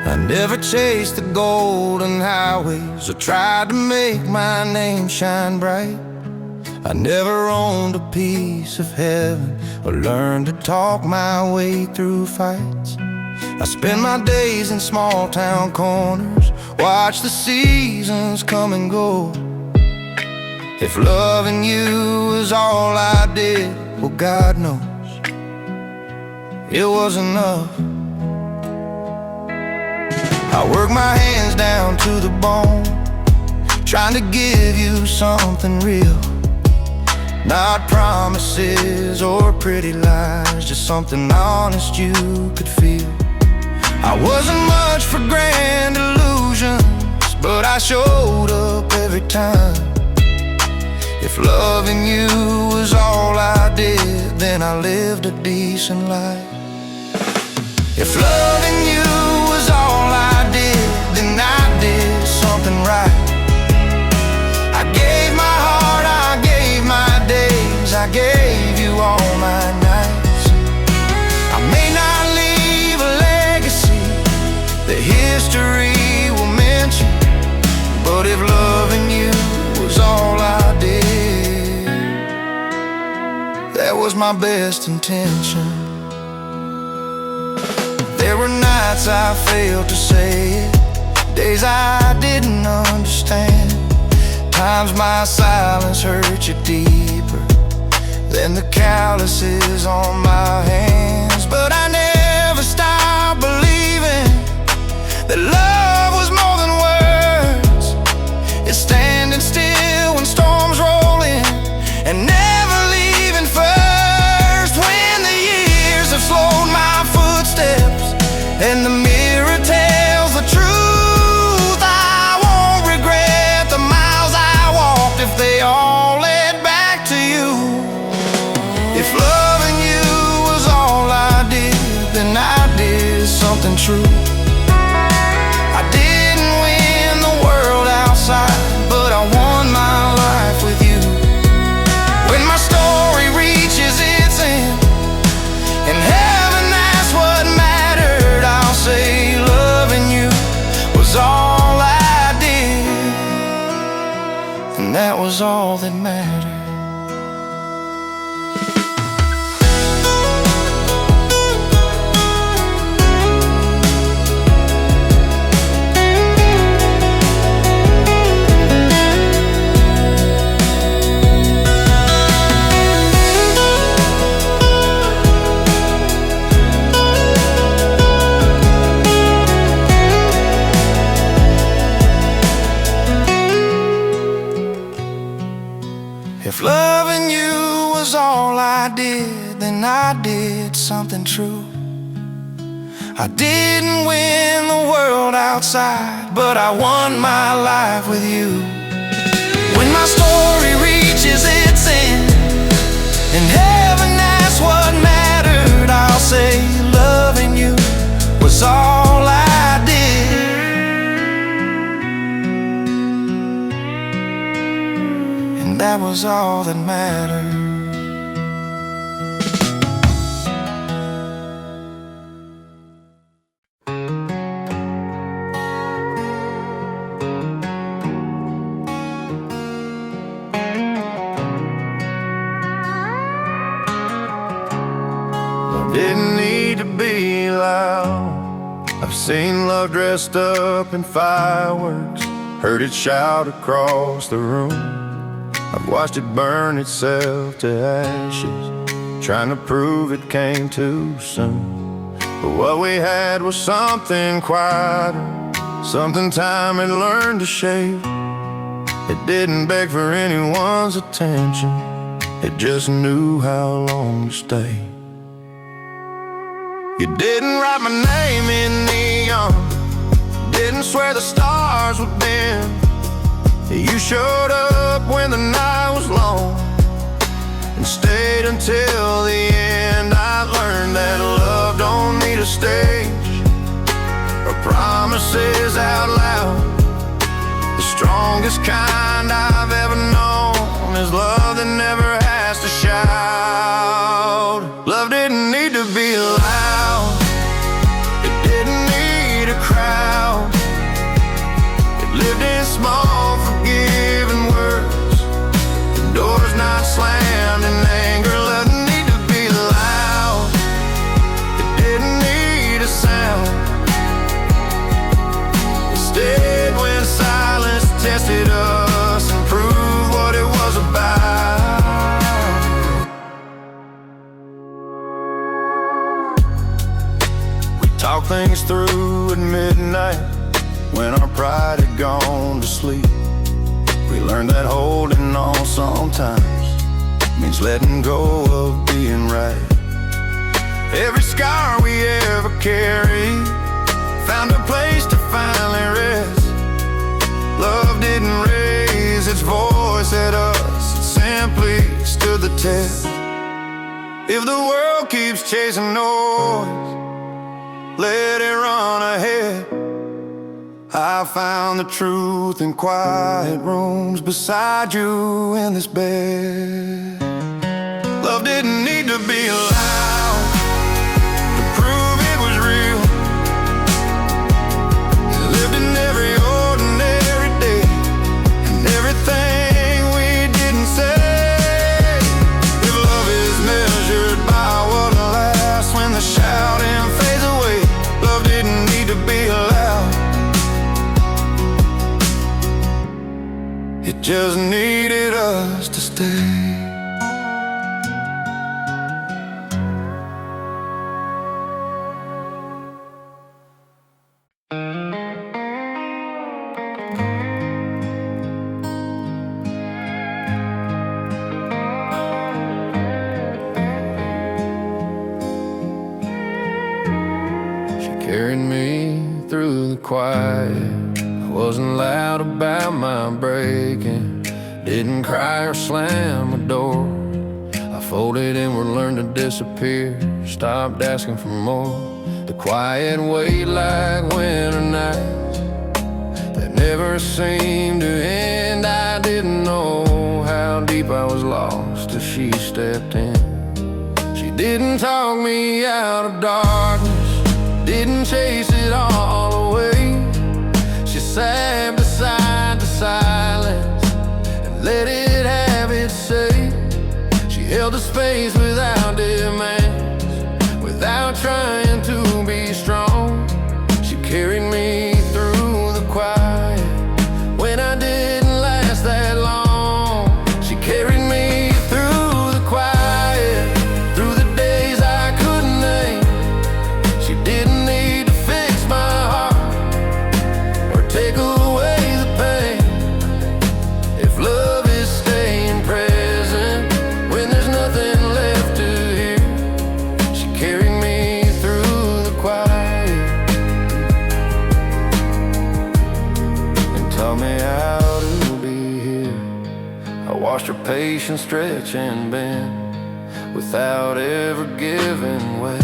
I never chased the golden highways or tried to make my name shine bright. I never owned a piece of heaven or learned to talk my way through fights. I spend my days in small town corners, watch the seasons come and go. If loving you was all I did, well, God knows it was enough. I work my hands down to the bone, trying to give you something real. Not promises or pretty lies, just something honest you could feel. I wasn't much for grand illusions, but I showed up every time. If loving you was all I did, then I lived a decent life. If loving you was all I did, then I did something right. I gave my heart, I gave my days, I gave you all my nights. I may not leave a legacy that history will mention, but if loving you was all I did, that was my best intention. There were nights I failed to say it, days I didn't understand, times my silence hurt you deeper than the calluses on my hands. But I never stopped believing that love was more than words. It's standing still when storms roll in and never leaving first. When the years have slowed my footsteps and the mirror tells the truth, I won't regret the miles I walked if they all led back to you. If loving you was all I did, then I did something true. I didn't win the world outside, but I won my life with you. When my story reaches its end in heaven, that's what mattered. I'll say loving you was all I did, and that was all that mattered. If loving you was all I did, then I did something true. I didn't win the world outside, but I won my life with you. When my story reaches its end and heaven asks what mattered, I'll say loving you was all I did. And that was all that mattered. Didn't need to be loud. I've seen love dressed up in fireworks, heard it shout across the room. I've watched it burn itself to ashes, trying to prove it came too soon. But what we had was something quieter, something time had learned to shape. It didn't beg for anyone's attention, it just knew how long to stay. You didn't write my name in neon, didn't swear the stars would bend. You showed up when the night was long and stayed until the end. I learned that love don't need a stage or promises out loud. The strongest kind I've ever known is love that never has to shout. Love didn't need to be loud, it didn't need a crowd. It lived in small, forgiving words, the doors not slammed in anger. Love didn't need to be loud, it didn't need a sound. It stayed when silence tested us and proved what it was about. Talk things through at midnight when our pride had gone to sleep. We learned that holding on sometimes means letting go of being right. Every scar we ever carried found a place to finally rest. Love didn't raise its voice at us, it simply stood the test. If the world keeps chasing noise, let it run ahead. I found the truth in quiet rooms beside you in this bed. Love didn't need to be loud to prove it was real. It lived in every ordinary day and everything we didn't say. If love is measured by what lasts when the shouting fades away, love didn't need to be loud, it just needed us to stay. She carried me through the quiet. I wasn't loud about my breaking, didn't cry or slam the door. I folded inward, learned to disappear, stopped asking for more. The quiet weight like winter nights that never seemed to end. I didn't know how deep I was lost till she stepped in. She didn't talk me out of darkness, didn't chase it all away. She sat beside the silence and let it have its say. She held the space without demands, without trying to be strong. She carried me through the quiet when I didn't last that long. She carried me through the quiet, through the days I couldn't name. She didn't need to fix my heart or take away the pain. If love is staying present when there's nothing patient stretch and bend without ever giving way.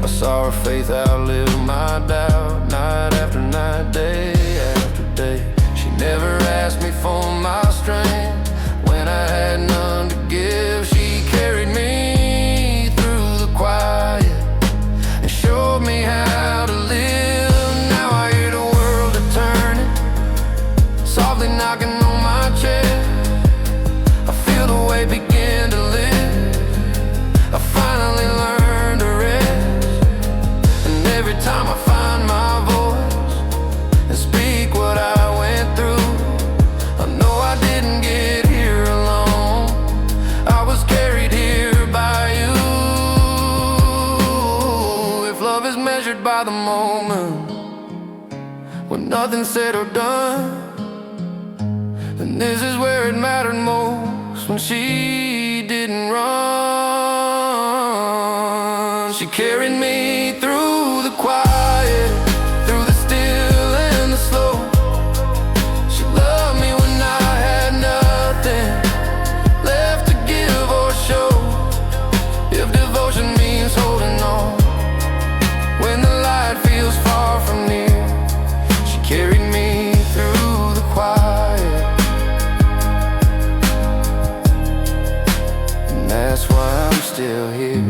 I saw her faith outlive my doubt, night after night, day after day. She never asked me for my strength when I had none to give. She carried me through the quiet and showed me how to live. Now I hear the world turning, softly knocking on my chest. I feel the weight begin to lift. I finally learned to rest, and every time I find my voice and speak what I went through, I know I didn't get here alone. I was carried here by you. If love is measured by the moment when nothing's said or done, then this is where it mattered most, when she didn't run. She carried me through the quiet, through the still and the slow. She loved me when I had nothing left to give or show. If devotion means holding on when the light feels far from near, she carried me through the quiet. And that's why I'm still here.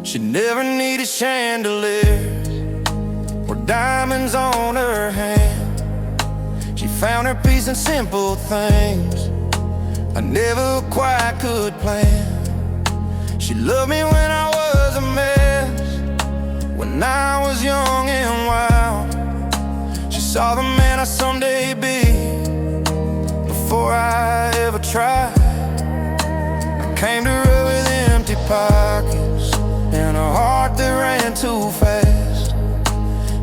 She never needed chandeliers or diamonds on her hand. She found her peace in simple things I never quite could plan. She loved me when I was a mess, when I was young and wild. She saw the man I someday be before I ever tried. I came to her with empty pockets and a heart that ran too fast.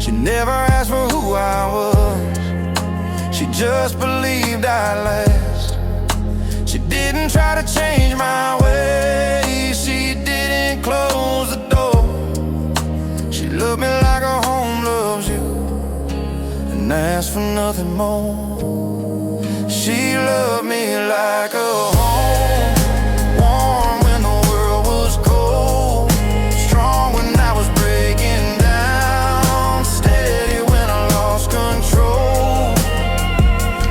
She never asked for who I was, she just believed I'd last. She didn't try to change my ways, she didn't close the door. She loved me like a home loves you and asked for nothing more. She loved me like a home, warm when the world was cold, strong when I was breaking down, steady when I lost control.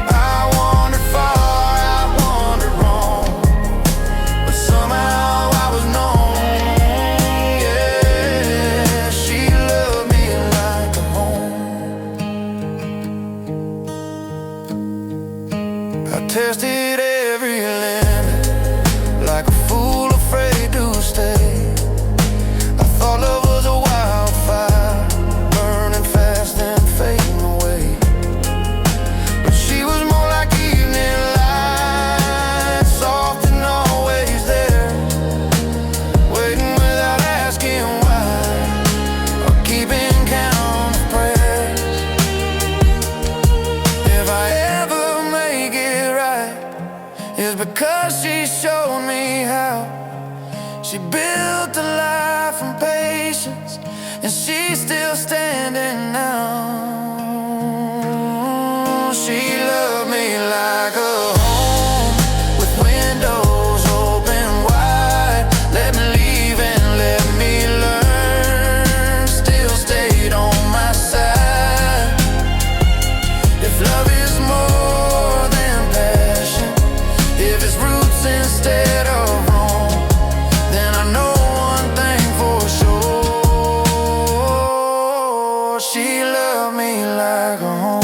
I wandered far, I wandered wrong, but somehow I was known. Yeah, she loved me like a home. I tested every limit like a fool afraid to stay. I thought love was a wildfire, burning fast and fading away. But she was more like evening light, soft and always there, waiting without asking why, or keeping count of prayers. If I ever make it right, it's because she showed me how. She built a life from patience, and she's still standing now. She loved me like a home, with windows open wide. Let me leave and let me learn, still stayed on my side. If love is more than passion, if it's roots instead of wrong, then I know one thing for sure. She loved me like a home.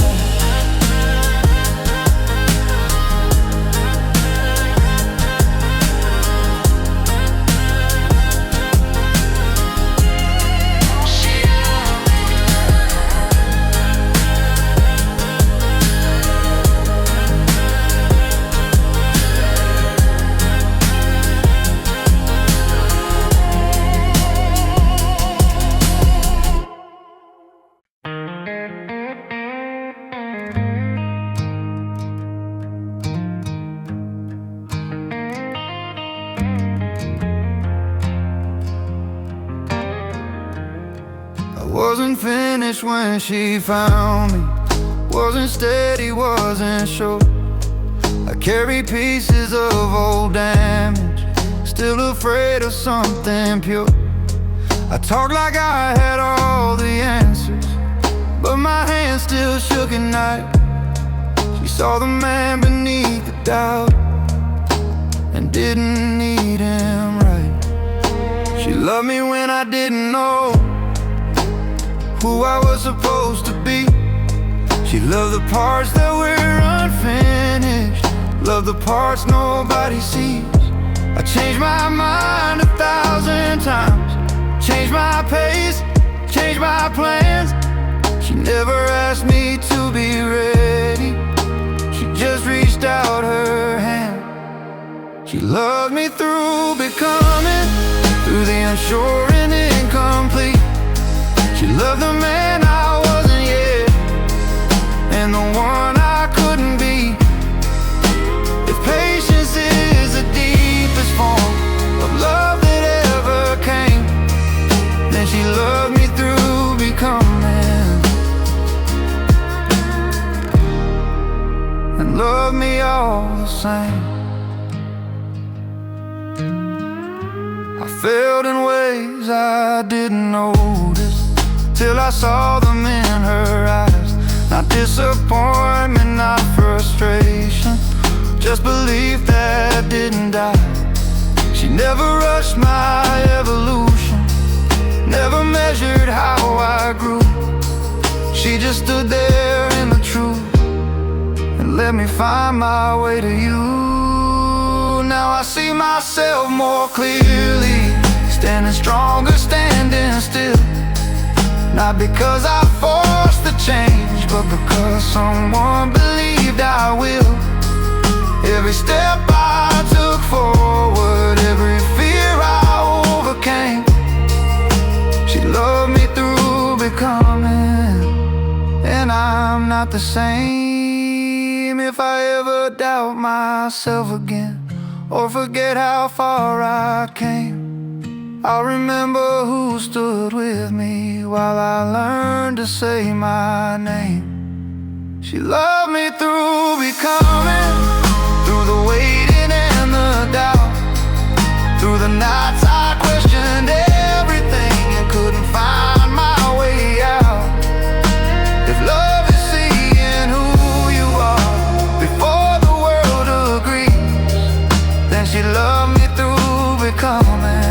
unfinished when she found me. Wasn't steady, wasn't sure. I carry pieces of old damage, still afraid of something pure. I talk like I had all the answers, but my hands still shook at night. She saw the man beneath the doubt and didn't need him right. She loved me when I didn't know who I was supposed to be. She loved the parts that were unfinished, loved the parts nobody sees. I changed my mind 1,000 times, changed my pace, changed my plans. She never asked me to be ready, she just reached out her hand. She loved me through becoming, through the unsure and incomplete. She loved the man I wasn't yet, and the one I couldn't be. If patience is the deepest form of love that ever came, then she loved me through becoming, and loved me all the same. I failed in ways I didn't notice, till I saw them in her eyes. Not disappointment, not frustration, just belief that didn't die. She never rushed my evolution, never measured how I grew. She just stood there in the truth and let me find my way to you. Now I see myself more clearly, standing stronger, standing still. Not because I forced the change, but because someone believed I will. Every step I took forward, every fear I overcame. She loved me through becoming, and I'm not the same. If I ever doubt myself again, or forget how far I came, I'll remember who stood with me while I learned to say my name. She loved me through becoming, through the waiting and the doubt, through the nights I questioned everything and couldn't find my way out. If love is seeing who you are before the world agrees, then she loved me through becoming,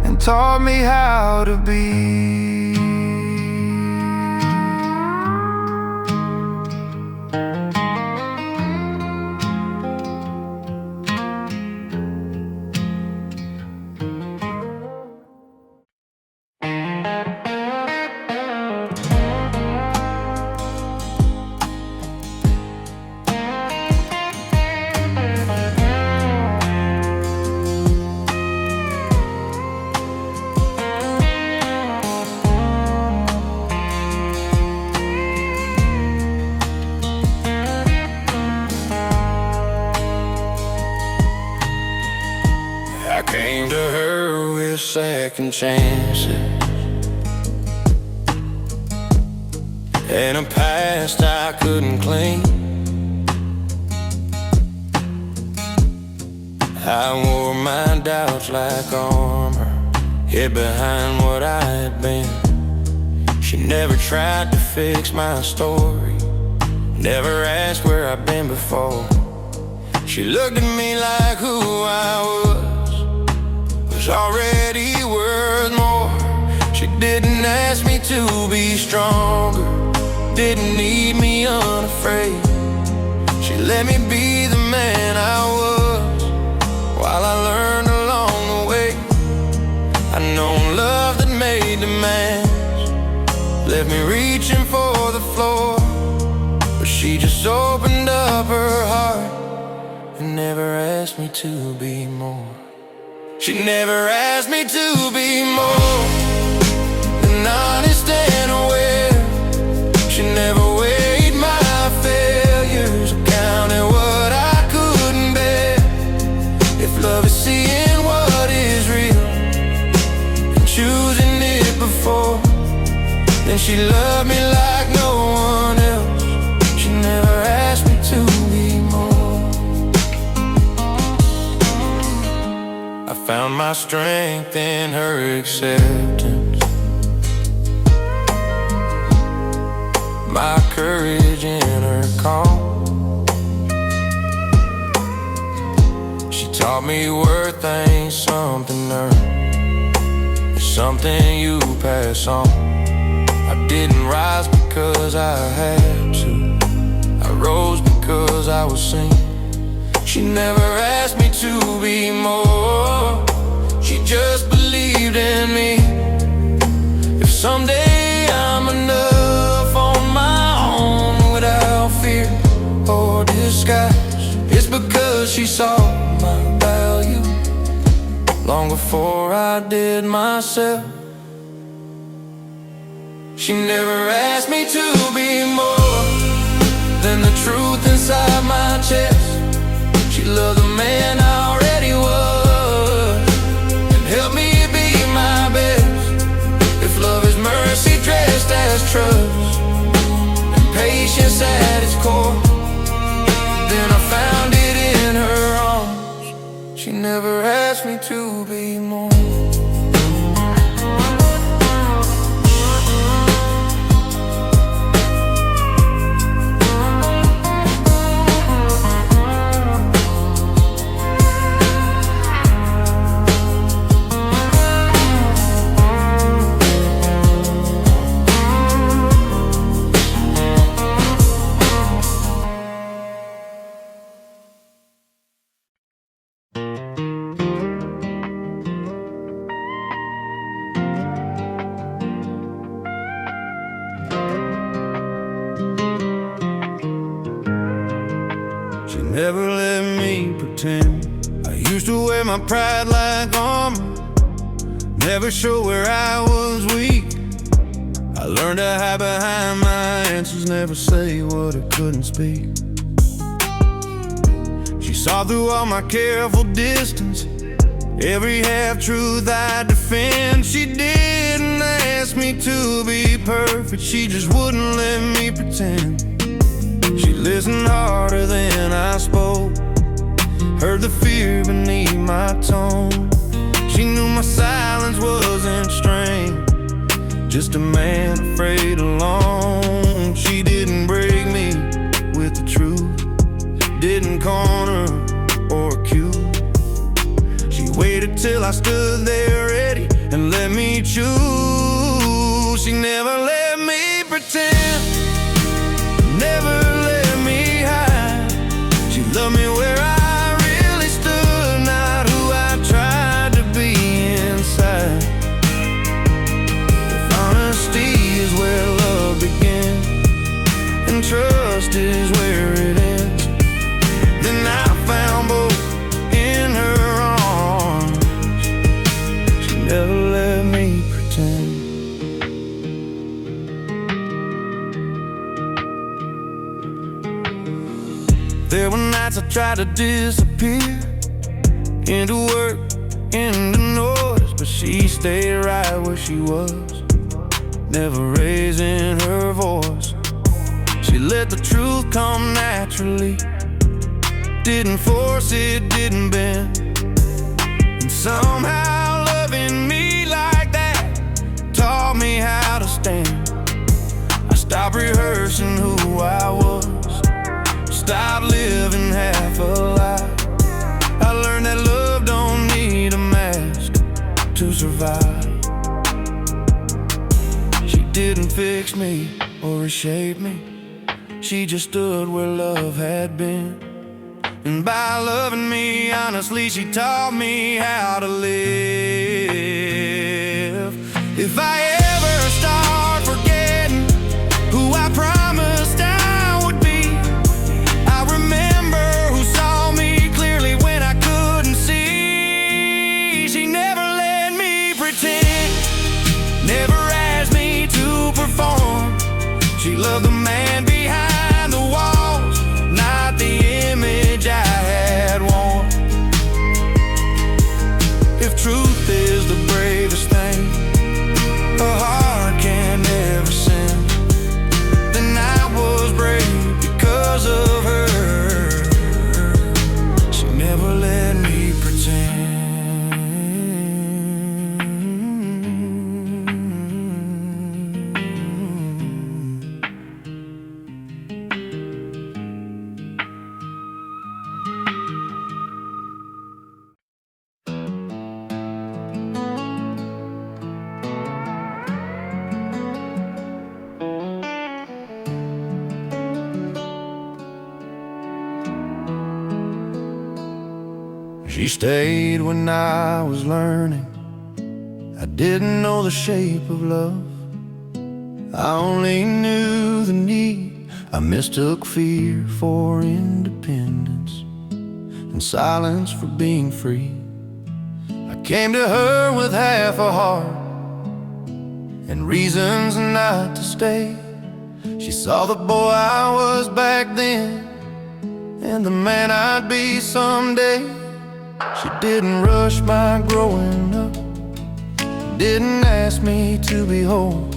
and taught me how to be.
I came to her with second chances and a past I couldn't clean. I wore my doubts like armor, hid behind what I had been. She never tried to fix my story, never asked where I've been before. She looked at me like who I was already worth more. She didn't ask me to be stronger, didn't need me unafraid. She let me be the man I was, while I learned along the way. I know love that made demands left me reaching for the floor, but she just opened up her heart and never asked me to be more. She never asked me to be more than honest and aware. She never weighed my failures, counted what I couldn't bear. If love is seeing what is real, Then she loved me like no one else. She never asked me to be more. I found my strength in her acceptance, my courage in her call. She taught me worth ain't something earned, it's something you pass on. I didn't rise because I had to, I rose because I was seen. She never asked me to be more, she just believed in me. If someday I'm enough on my own without fear or disguise, it's because she saw my value long before I did myself. She never asked me to be more than the truth inside my chest. She loved the man I already was and helped me be my best. If love is mercy dressed as trust and patience at its core, then I found it in her arms. She never asked me to be more.
Never let me pretend. I used to wear my pride like armor, never show where I was weak. I learned to hide behind my answers, never say what I couldn't speak. She saw through all my careful distance, every half-truth I defend. She didn't ask me to be perfect, she just wouldn't let me pretend. She listened harder than I spoke, heard the fear beneath my tone. She knew my silence wasn't strength, just a man afraid alone. She didn't break me with the truth, didn't corner or accuse. She waited till I stood there ready and let me choose. She never let me pretend, never let me hide. She loved me where I really stood, not who I tried to be inside. If honesty is where love begins and trust is where it ends, then I found both in her arms. She never let me pretend. There were nights I tried to disappear into work, into noise, but she stayed right where she was, never raising her voice. She let the truth come naturally, didn't force it, didn't bend. And somehow loving me like that taught me how to stand. I stopped rehearsing who I was, stop living half a lie. I learned that love don't need a mask to survive. She didn't fix me or reshape me, she just stood where love had been. And by loving me honestly, she taught me how to live. If I ever start forgetting who I promised I would be, I remember who saw me clearly when I couldn't see. She never let me pretend, never asked me to perform. She loved the man behind the walls, not the image I had worn. If truth is the bravest thing a heart can never say, She stayed when I was learning. I didn't know the shape of love. I only knew the need. I mistook fear for independence and silence for being free. I came to her with half a heart and reasons not to stay. She saw the boy I was back then and the man I'd be someday. She didn't rush my growing up, didn't ask me to be whole.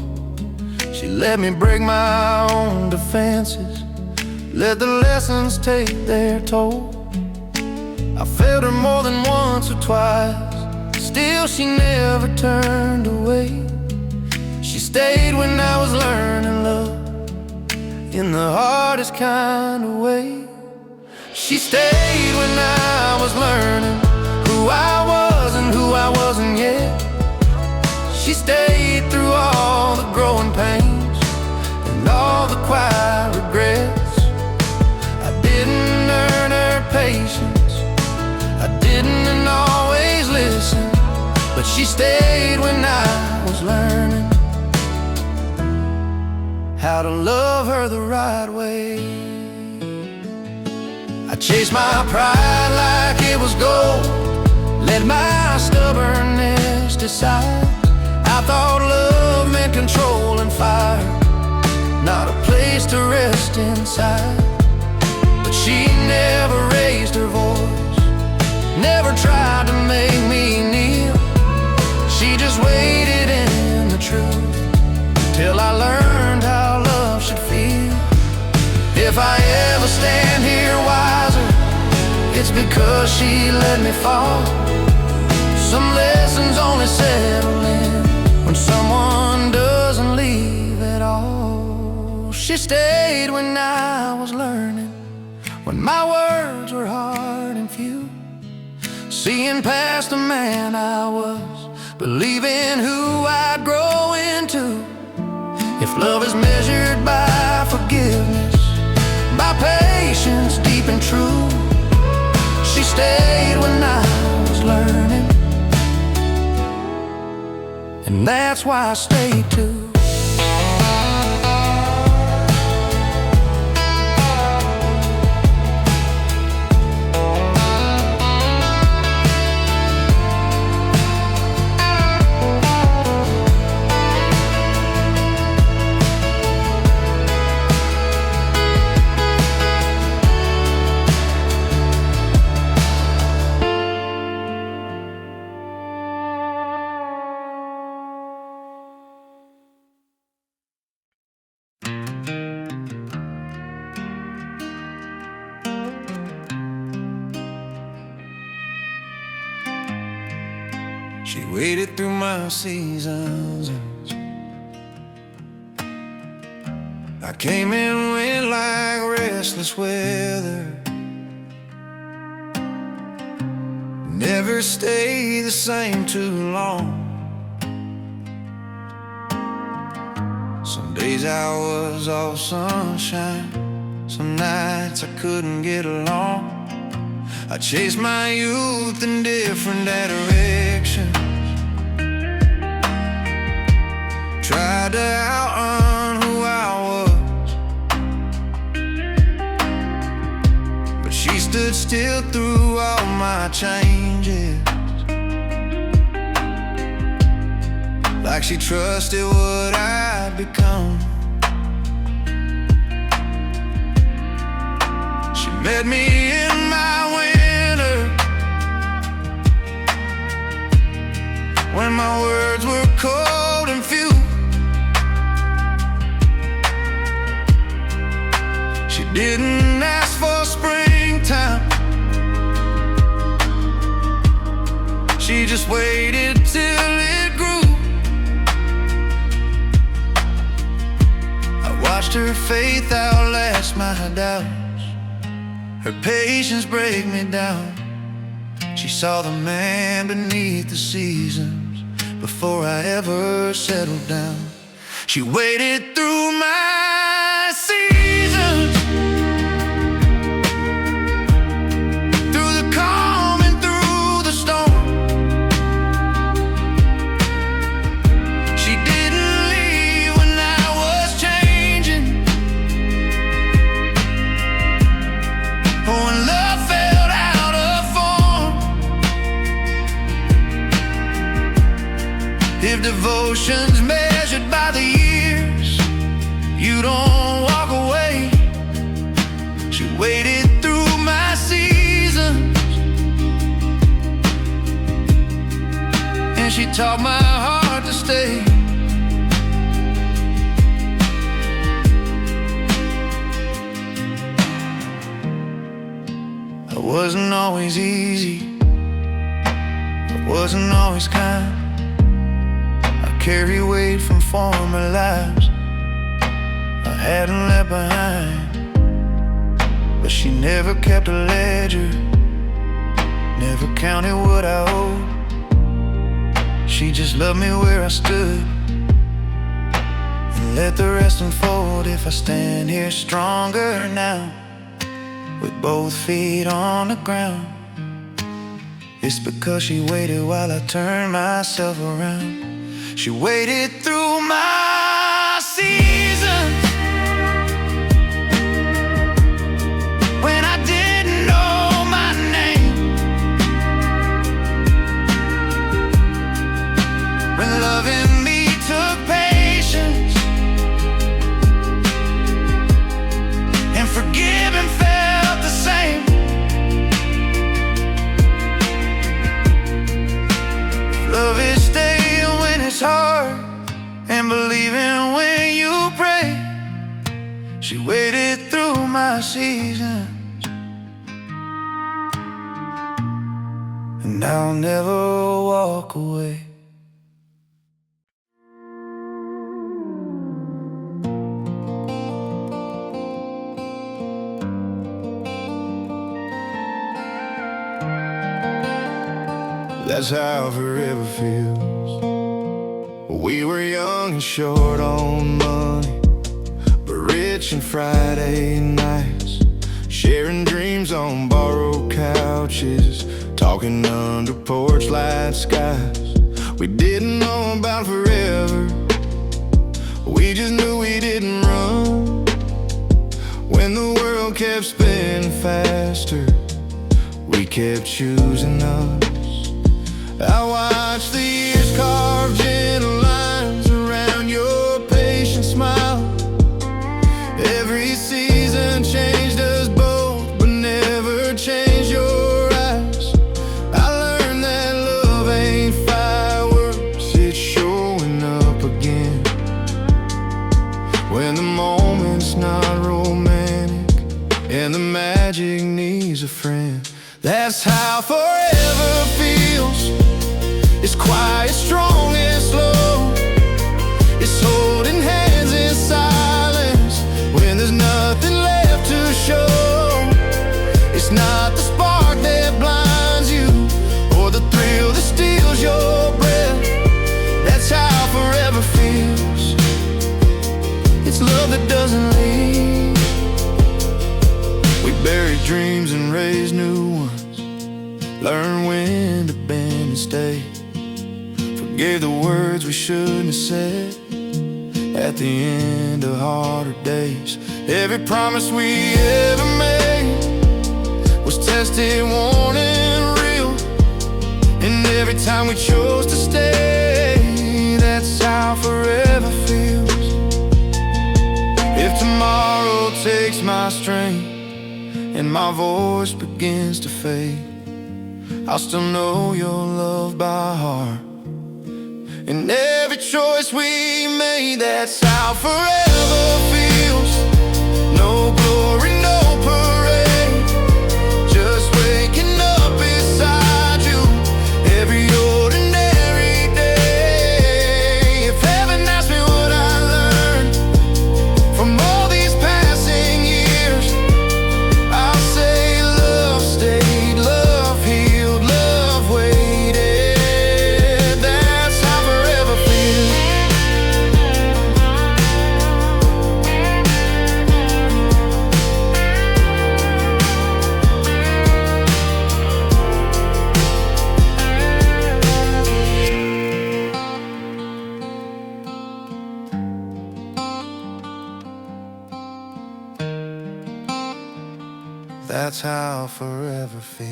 She let me break my own defenses, let the lessons take their toll. I failed her more than once or twice, still she never turned away. She stayed when I was learning love in the hardest kind of way. She stayed when I was learning who I was and who I wasn't yet. She stayed through all the growing pains and all the quiet regrets. I didn't earn her patience, I didn't always listen, but she stayed when I was learning how to love her the right way. I chased my pride like it was gold, let my stubbornness decide. I thought love meant control and fire, not a place to rest inside. But she never raised her voice, never tried to make me kneel. She just waited in the truth till I learned how love should feel. If I ever stand here wiser, it's because she let me fall. Some lessons only settle in when someone doesn't leave at all. She stayed when I was learning, when my words were hard and few, seeing past the man I was, believing who I'd grow into. If love is measured by forgiveness, by patience deep and true, she stayed when I was learning, and that's why I stayed too. She waited through my seasons. I came and went like restless weather, never stayed the same too long. Some days I was all sunshine, some nights I couldn't get along. I chased my youth in different directions, tried to outrun who I was, but she stood still through all my changes, like she trusted what I'd become. She met me in my winter, when my words were cold and few. She didn't ask for springtime, she just waited till it grew. I watched her faith outlast my doubts, her patience break me down. She saw the man beneath the seasons before I ever settled down. She waited through my seasons, through the calm and through emotions measured by the years. You don't walk away. She waited through my seasons, and she taught my heart to stay. I wasn't always easy, I wasn't always kind. I carry weight from former lives I hadn't left behind. But she never kept a ledger, never counted what I owed. She just loved me where I stood and let the rest unfold. If I stand here stronger now, with both feet on the ground, it's because she waited while I turned myself around. She waited through my seasons, when I didn't know my name, when loving me took patience and forgiving felt the same. Love is staying when it's hard and believing when you pray. She waited through my seasons, and I'll never walk away. That's how forever feels. We were young and short on money, but rich in Friday nights, sharing dreams on borrowed couches, talking under porch light skies. We didn't know about forever, we just knew we didn't run. When the world kept spinning faster, we kept choosing us. I watched the years carve gentle lines around your patient smile. Every season changed us both, but never changed your eyes. I learned that love ain't fireworks, it's showing up again when the moment's not romantic and the magic needs a friend. That's how forever feels. It's quiet, strong and slow. It's holding hands in silence when there's nothing left to show. It's not the spark that blinds you or the thrill that steals your breath. That's how forever feels. It's love that doesn't leave. We buried dreams and raised new ones, learn when to bend and stay, forgave the words we shouldn't have said at the end of harder days. Every promise we ever made was tested, worn and real, and every time we chose to stay, that's how forever feels. If tomorrow takes my strength and my voice begins to fade, I'll still know your love by heart. And every choice we made, that's how forever feels. No glory, no parade, just waking up beside you every ordinary day. If heaven asked me what I learned from all these passing years, I'll say love stayed, love healed, love waited. That's how forever feels. That's how forever feels.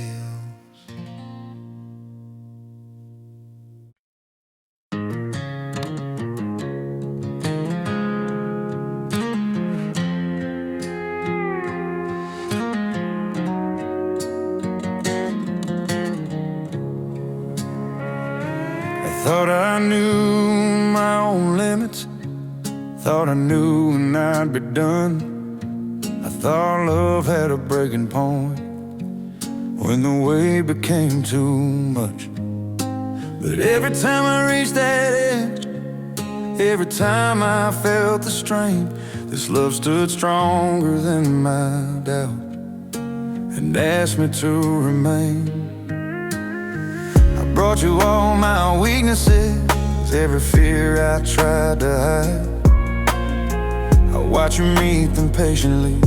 Thought I knew when I'd be done. I thought love had a breaking point when the weight became too much. But every time I reached that edge, every time I felt the strain, this love stood stronger than my doubt and asked me to remain. I brought you all my weaknesses, every fear I tried to hide. I watch you meet them patiently,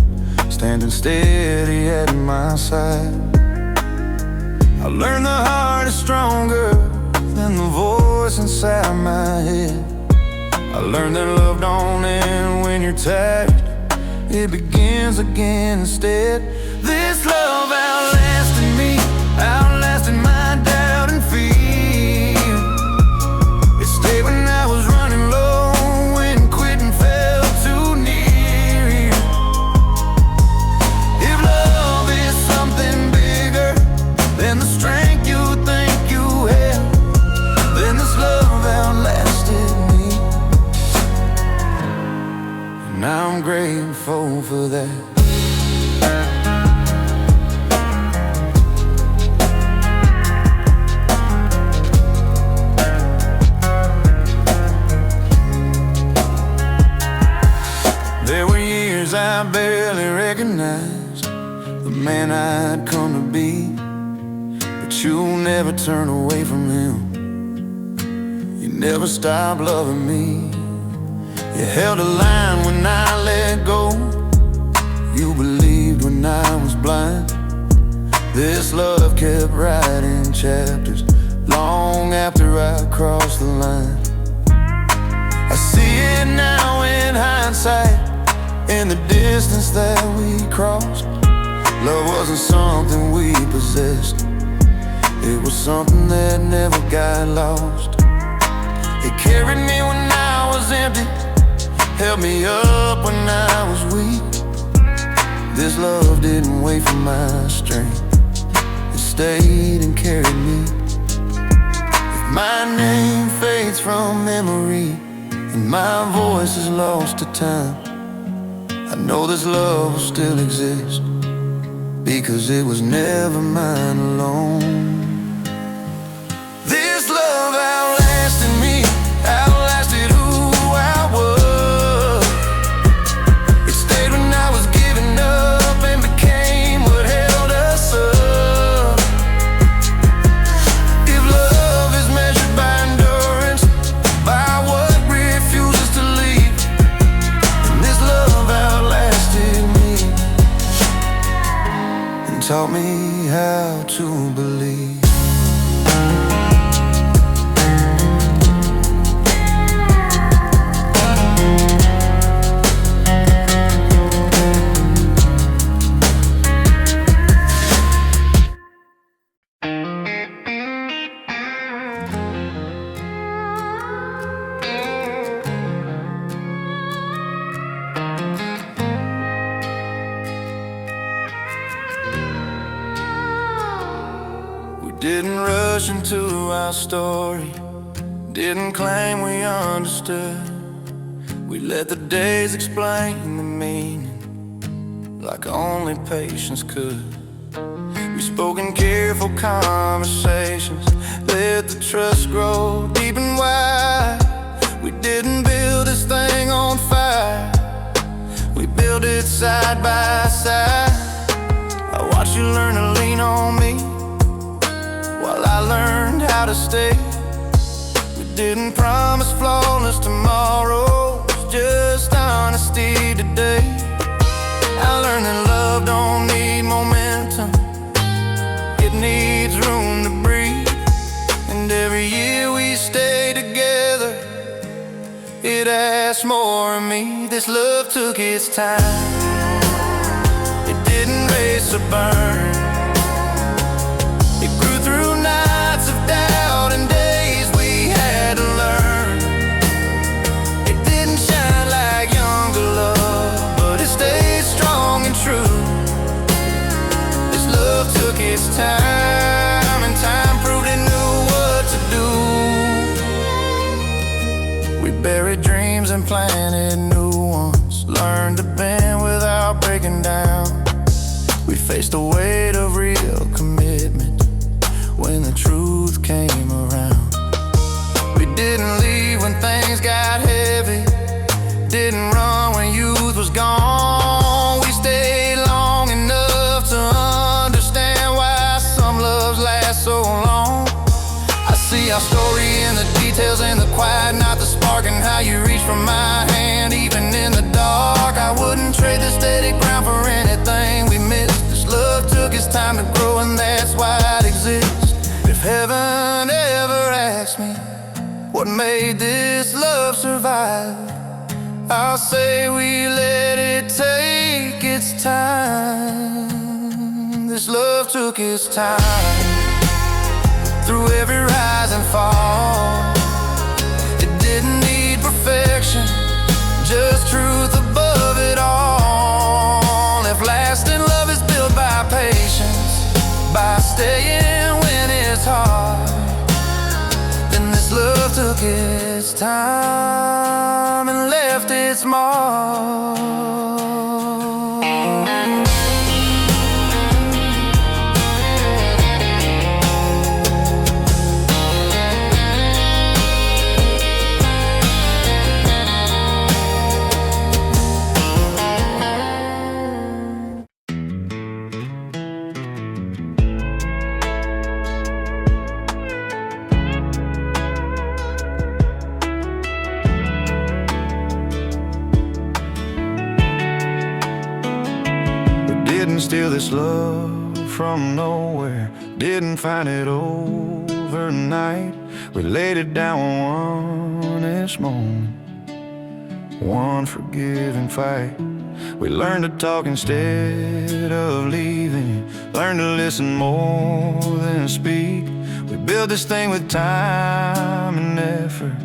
standing steady at my side. I learned the heart is stronger than the voice inside my head. I learned that love don't end when you're tired, it begins again instead. This love outlasted me, outlasted my doubt and fear. It stayed when I was running low, when quitting felt too near. If love is something bigger than the strength you think you have, then this love outlasted me, and I'm grateful for that. There were years I barely recognized the man I'd come to be, but you'll never turn away from him. You never stopped loving me. You held a line when I let go. You believed when I was blind. This love kept writing chapters long after I crossed the line. I see it now in hindsight, in the distance that we crossed. Love wasn't something we possessed, it was something that never got lost. It carried me when I was empty, held me up when I was weak. This love didn't wait for my strength, it stayed and carried me. If my name fades from memory and my voice is lost to time, I know this love will still exist, because it was never mine alone. This love outlasted me, outlasted who I was. It stayed when I was giving up and became what held us up. If love is measured by endurance, by what refuses to leave, then this love outlasted me and taught me how to believe. Didn't rush into our story, didn't claim we understood. We let the days explain the meaning like only patience could. We spoke in careful conversations, let the trust grow deep and wide. We didn't build this thing on fire, we built it side by side. I watched you learn to lean on me while I learned how to stay. We didn't promise flawless tomorrow, just honesty today. I learned that love don't need momentum, it needs room to breathe. And every year we stay together, it asks more of me. This love took its time, it didn't race or burn. It grew through nights of doubt and days we had to learn. It didn't shine like younger love, but it stayed strong and true. This love took its time, and time proved it knew what to do. We buried dreams and planted new ones. Learned to bend without breaking down. We faced the weight of real commitment when the truth came around. We didn't leave when things got heavy, didn't run when youth was gone. We stayed long enough to understand why some loves last so long. I see our story in the details, in the quiet, not the spark, and how you reach for my hand even in the dark. I wouldn't trade the steady ground for anything we missed. This love took its time to grow, and that's why it exists. If heaven ever asks me what made this love survive, I'll say we let it take its time. This love took its time. Through every rise and fall, it didn't need perfection, just truth above it all. If lasting love is built by patience, by staying when it's hard, then this love took its time and left its mark. Didn't steal this love from nowhere, didn't find it overnight. We laid it down one honest moment, one forgiving fight. We learned to talk instead of leaving, learned to listen more than speak. We built this thing with time and effort,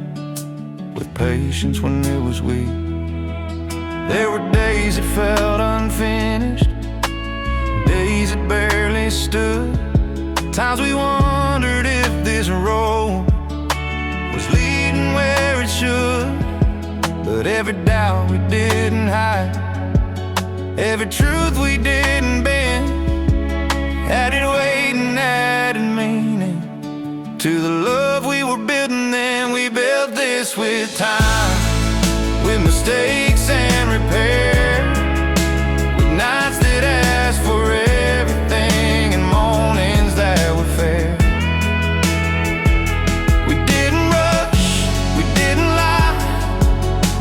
with patience when it was weak. There were days it felt unfinished, days it barely stood. Times we wondered if this road was leading where it should. But every doubt we didn't hide, every truth we didn't bend, added weight and added meaning to the love we were building then. We built this with time, with mistakes and repair, with nights that asked for everything and mornings that were fair. We didn't rush, we didn't lie,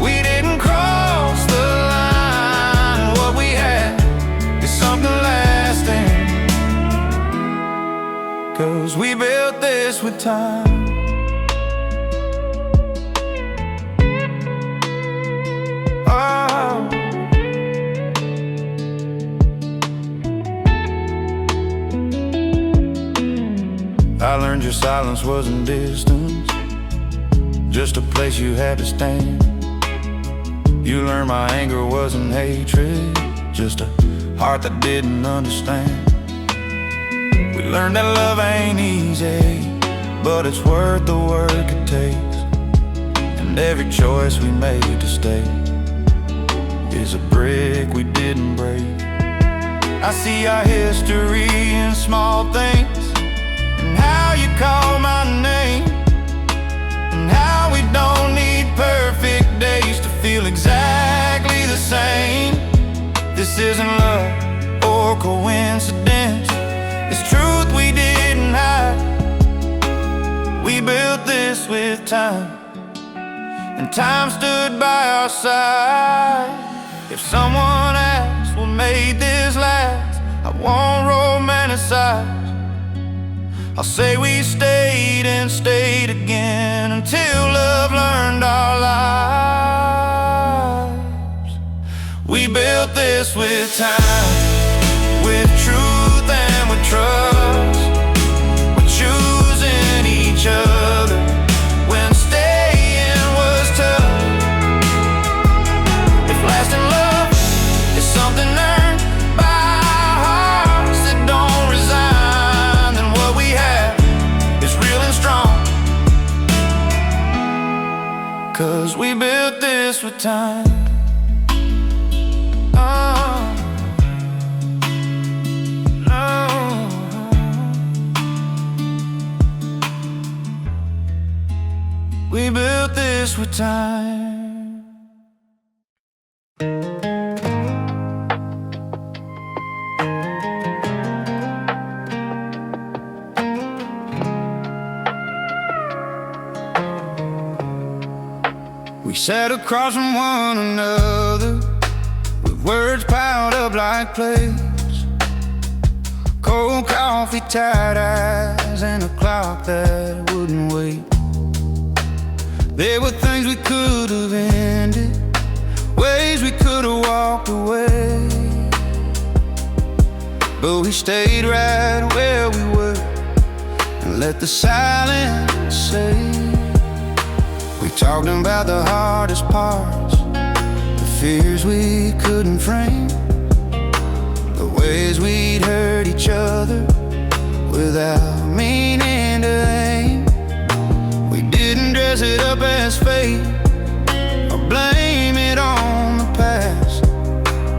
we didn't cross the line. What we had is something lasting, 'cause we built this with time. I learned your silence wasn't distance, just a place you had to stand. You learned my anger wasn't hatred, just a heart that didn't understand. We learned that love ain't easy, but it's worth the work it takes. And every choice we made to stay is a brick we didn't break. I see our history in small things, and how you call my name, and how we don't need perfect days to feel exactly the same. This isn't love or coincidence, it's truth we didn't hide. We built this with time, and time stood by our side. If someone asks what made this last, I won't romanticize. I'll say we stayed and stayed again until love learned our lives. We built this with time, with truth and with trust. We're choosing each other when staying was tough. If lasting love is something earned by hearts that don't resign, then what we have is real and strong, 'cause we built this with with time. Oh, no. We built this with time. We sat across from one another with words piled up like plates, cold coffee, tired eyes, and a clock that wouldn't wait. There were things we could have ended, ways we could have walked away, but we stayed right where we were and let the silence say. We talked about the hardest parts, the fears we couldn't frame, the ways we'd hurt each other without meaning to aim. We didn't dress it up as fate or blame it on the past.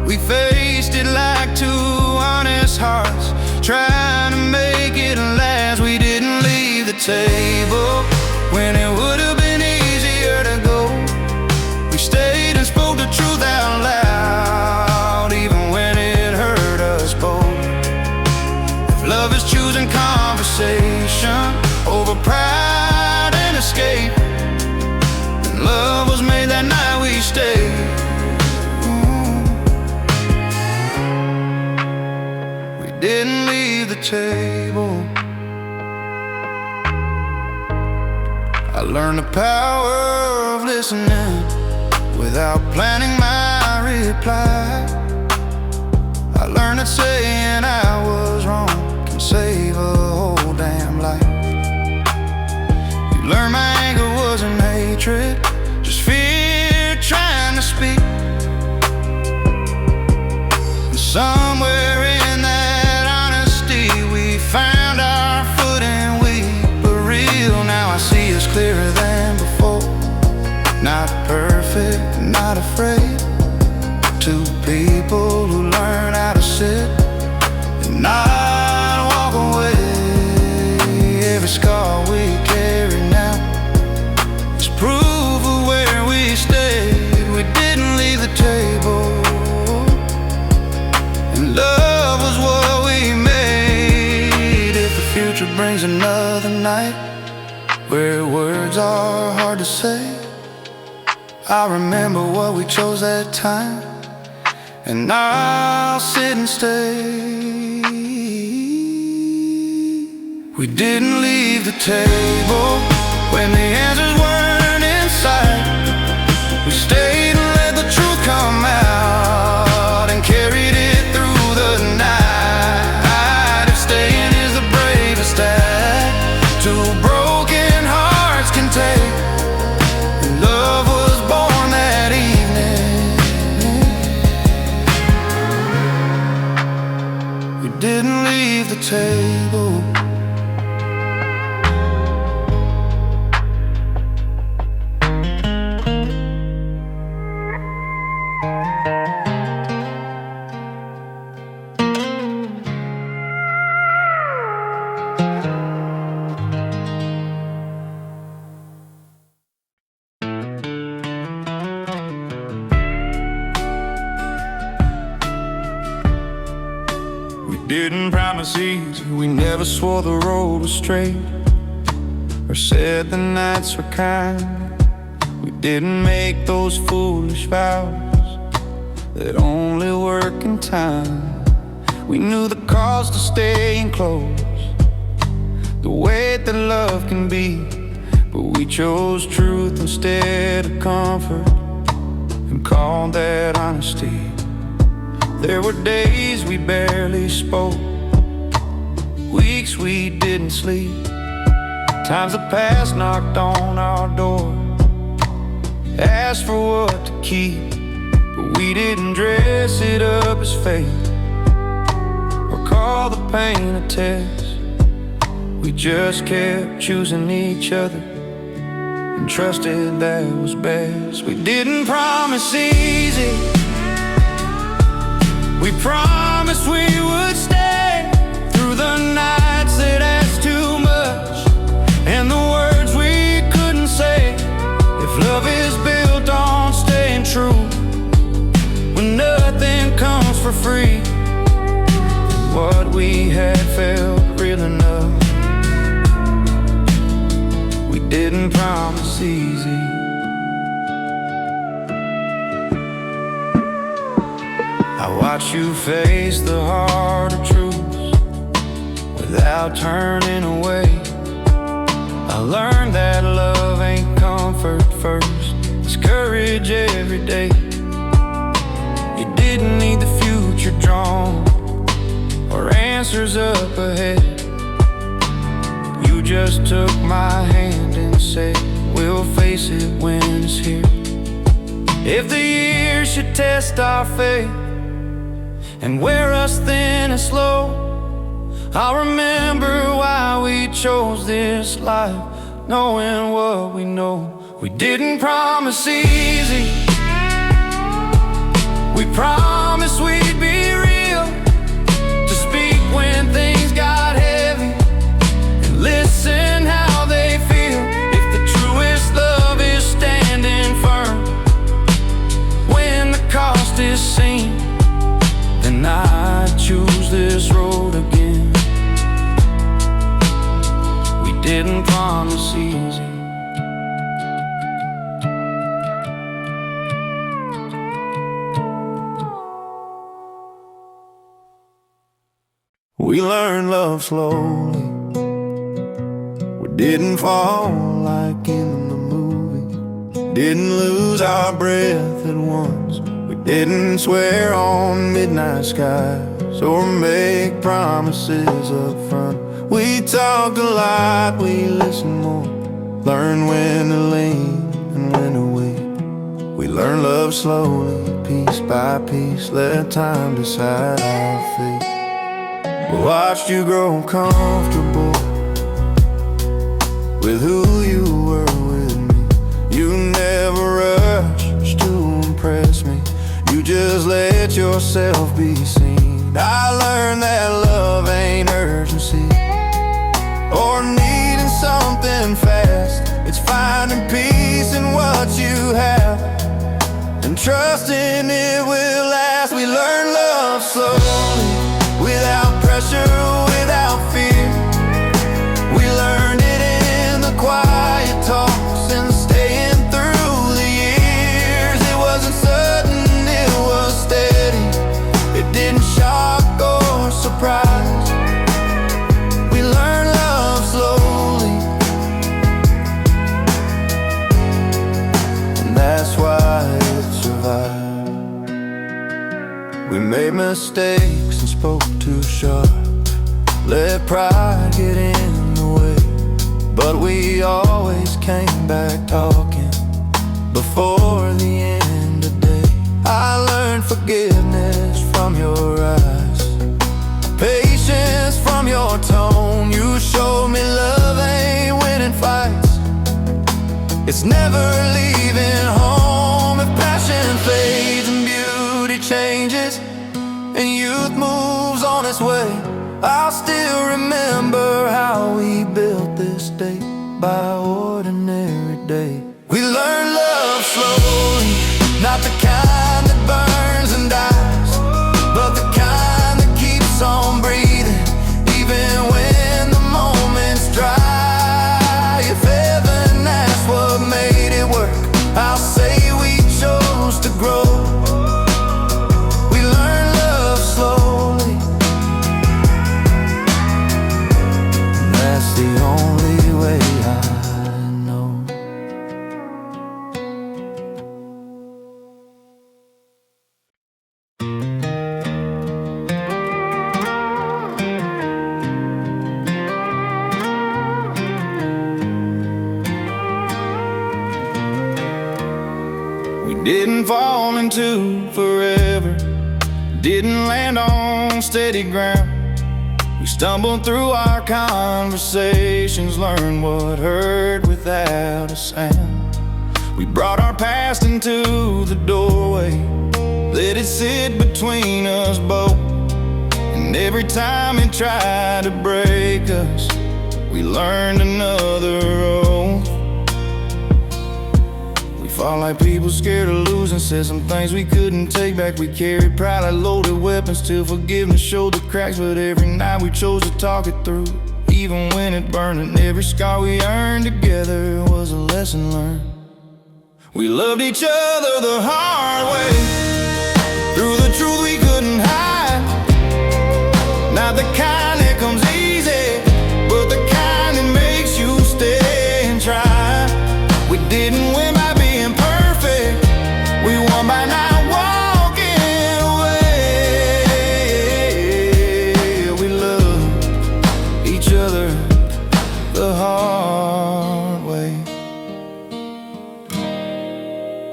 We faced it like two honest hearts, trying to make it last. We didn't leave the table when it would have been easier to go. We stayed and spoke the truth out loud, even when it hurt us both. If love is choosing conversation over pride and escape, then love was made that night we stayed. We didn't leave the table. I learned the power of listening without planning my reply. I learned that saying I was wrong can save a whole damn life. You learned my anger wasn't hatred, just fear trying to speak. And somewhere in that honesty we found our footing. We were real, now I see us clearer than before. Not perfect, not afraid. Two people who learn how to sit and not walk away. Every scar we carry now is proof of where we stayed. We didn't leave the table, and love was what we made. If the future brings another night where words are hard to say, I remember what we chose that time, and I'll sit and stay. We didn't leave the table when the answers weren't in sight. We stayed and let the truth come out and carried it through the night. If staying is the bravest act two broken hearts can take, and love was born that evening. We didn't leave the table. Didn't promise easy, we never swore the road was straight or said the nights were kind. We didn't make those foolish vows that only work in time. We knew the cost of staying close, the weight that love can be, but we chose truth instead of comfort and called that honesty. There were days we barely spoke, weeks we didn't sleep, times the past knocked on our door, asked for what to keep, but we didn't dress it up as fate or call the pain a test. We just kept choosing each other
and trusted that was best. We didn't promise easy, we promised we would stay through the nights that asked too much and the words we couldn't say. If love is built on staying true, when nothing comes for free, what we had felt real enough. We didn't promise easy. I watch you face the harder truths without turning away. I learned that love ain't comfort first, it's courage every day. You didn't need the future drawn or answers up ahead. You just took my hand and said, we'll face it when it's here. If the years should test our faith and wear us thin and slow, I'll remember why we chose this life, knowing what we know. We didn't promise easy, we promised we'd be real, to speak when things got heavy and listen how they feel. If the truest love is standing firm when the cost is seen, then I choose this road again. We didn't promise easy. We learned love slowly, we didn't fall like in the movie, didn't lose our breath at once. We didn't swear on midnight skies or make promises up front. We talked a lot, we listened more, learned when to lean and when to wait. We learned love slowly, piece by piece, let time decide our fate. We watched you grow comfortable with who you were with me. You never rushed to impress me, you just let yourself be seen. I learned that love ain't urgency or needing something fast. It's finding peace in what you have and trusting it will last. We learned love slowly, without pressure, without fear. We learned it in the quiet talks and staying through the years. It wasn't sudden, it was steady, it didn't shock or surprise. We learned love slowly, and that's why it survived. We made mistakes and spoke too sharp, let pride get in the way, but we always came back talking before the end of day. I learned forgiveness from your eyes, patience from your tone. You showed me love ain't winning fights, it's never leaving home. If passion fades and beauty changes and youth moves on its way, I'll still remember how we built this day by ordinary day. We learned love slowly, not the kind that burns and dies, but the kind that keeps on breathing even when the moment's dry. If heaven asks what made it work, I'll say we chose to grow. The only way I know. We didn't fall into forever, didn't land on steady ground. We stumbled through our conversations, learned what hurt without a sound.
We brought our past into the doorway, let it sit between us both. And every time it tried to break us, we learned another oath. We fought like people scared of losing, said some things we couldn't take back. We carried pride like loaded weapons till forgiveness showed the cracks. But every night we chose to talk it through, even when it burned. And every scar we earned together was a lesson learned. We loved each other the hard way, through the truth we couldn't hide. Not the kind that comes easy, but the kind that makes you stay and try. We didn't win by being perfect, we won by not walking away. We loved each other the hard way.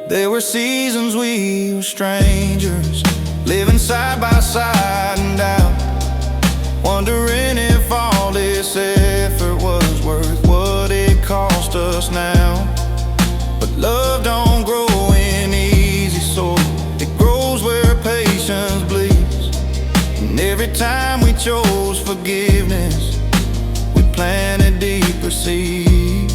There were seasons we were strangers, living side by side in doubt, wondering if all this effort was worth what it cost us now. But love don't grow in easy soil, it grows where patience bleeds. And every time we chose forgiveness, we planted deeper seeds.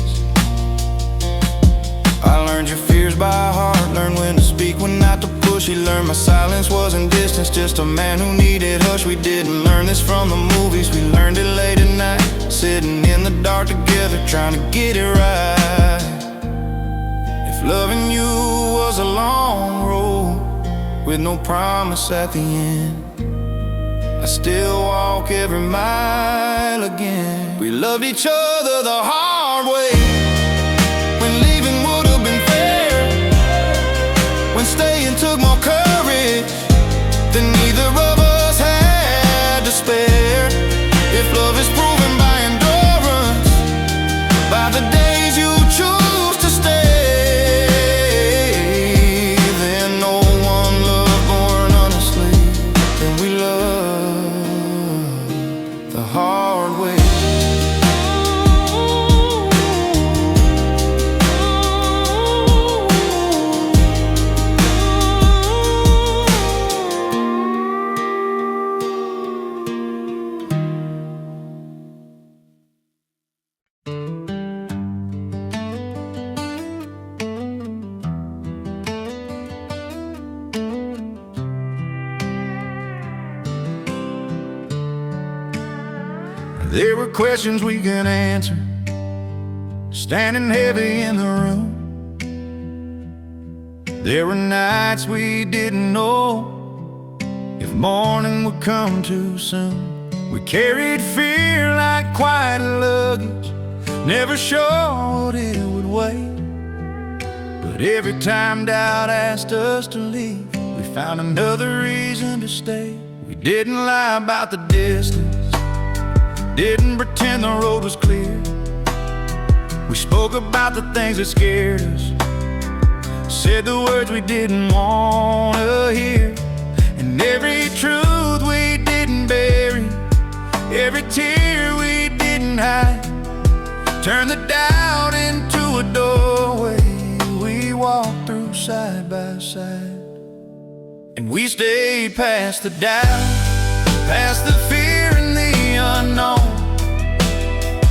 I learned your fears by heart, learned when to speak, when not to push. He learned my silence wasn't distance, just a man who needed hush. We didn't learn this from the movies, we learned it late at night, sitting in the dark together, trying to get it right. If loving you was a long road with no promise at the end, I still walk every mile again. We loved each other the hard way, when leaving would have been fair, when staying took more courage than either of us had to spare. If love is proven by endurance, by the days you choose to stay, then no one loved more honestly than we love the hard way. There were questions we could answer, standing heavy in the room. There were nights we didn't know if morning would come too soon. We carried fear like quiet luggage, never sure what it would weigh. But every time doubt asked us to leave, we found another reason to stay. We didn't lie about the distance, didn't pretend the road was clear. We spoke about the things that scared us, said the words we didn't want to hear. And every truth we didn't bury, every tear we didn't hide, turned the doubt into a doorway we walked through side by side. And we stayed past the doubt, past the fear and the unknown.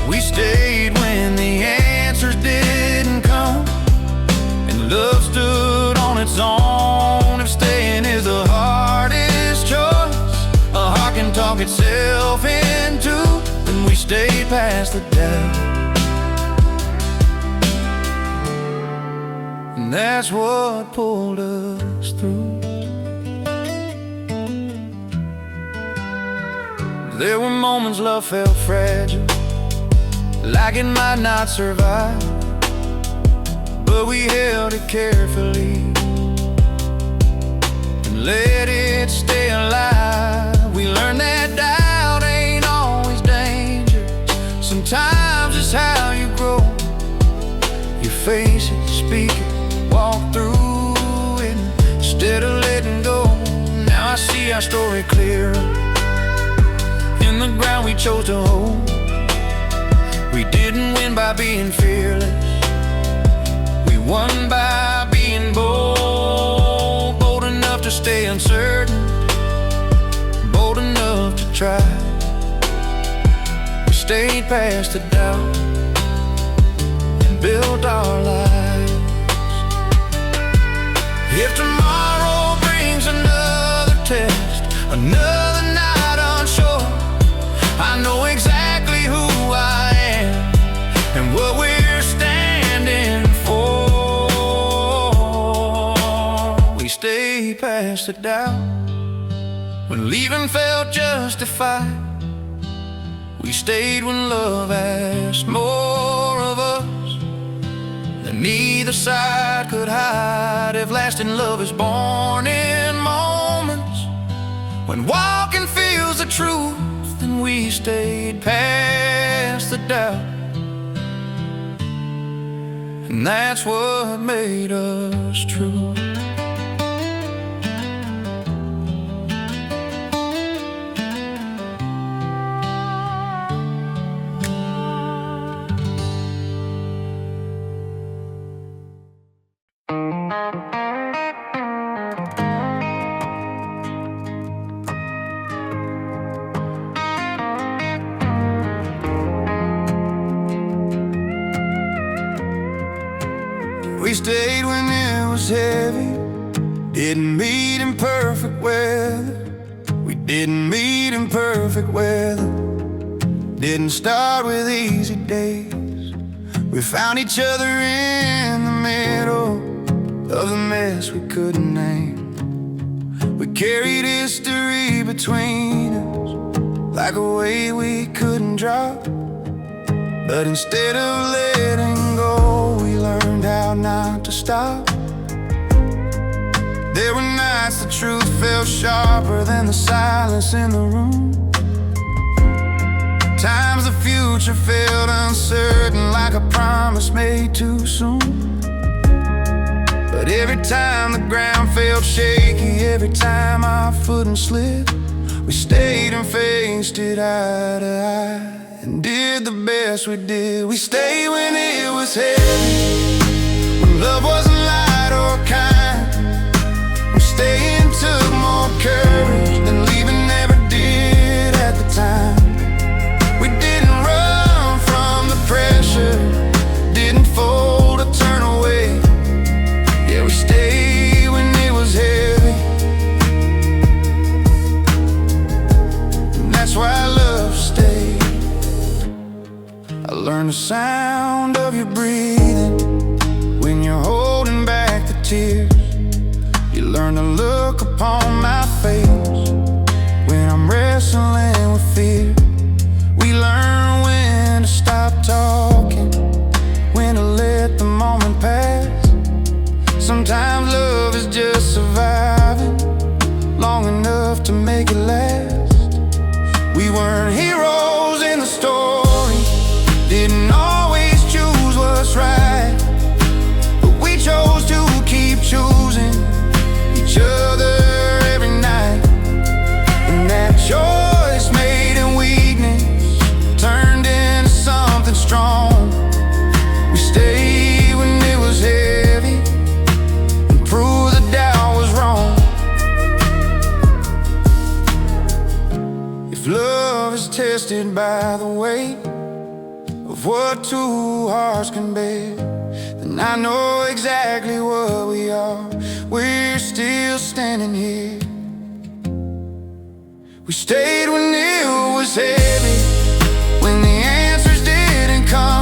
We stayed when the answers didn't come, and love stood on its own. If staying is the hardest choice a heart can talk itself into, then we stayed past the doubt. And that's what pulled us through. There were moments love felt fragile, like it might not survive, but we held it carefully and let it stay alive. We learned that doubt ain't always dangerous, sometimes it's how you grow. You face it, speak it, walk through it, instead of letting go. Now I see our story clearer, in the ground we chose to hold. We didn't win by being fearless, we
won by being bold, bold enough to stay uncertain, bold enough to try. We stayed past the doubt and built our lives. If tomorrow brings another test, another night unsure, I know exactly who I am and what we're standing for. We stay past the doubt when leaving felt justified. We stayed when love asked more of us than either side could hide. If lasting love is born in moments when walking feels the truth, then we stayed past the doubt, and that's what made us true.
We stayed when it was heavy, didn't meet in perfect weather. We didn't meet in perfect weather, didn't start with easy days. We found each other in the middle of the mess we couldn't name. We carried history between us like a weight we couldn't drop. But instead of letting go, we learned how not to stop. There were nights the truth felt sharper than the silence in the room. Times the future felt uncertain, like a promise made too soon. But every time the ground felt shaky, every time our footing slipped, we stayed and faced it eye to eye and did the best we did. We stayed when it was heavy, when love wasn't light or kind. When staying took more courage than leaving never did at the time. We didn't run from the pressure, didn't fold or turn away. Yeah, we stayed when it was heavy, and that's why love stayed. I learned the sound of your breathing when you're holding back the tears. You learn to look upon my face when I'm wrestling with fear. We learn when to stop talking, when to let the moment pass. Sometimes love is just surviving long enough to make it last. We weren't heroes in the story, didn't always choose what's right, but we chose to keep choosing each other every night. And that choice made a weakness, turned into something strong. We stayed when it was heavy and proved the doubt was wrong. If love is tested by the weight of what two hearts can bear, then I know exactly what we are. We're still standing here. We stayed when it was heavy, when the answers didn't come.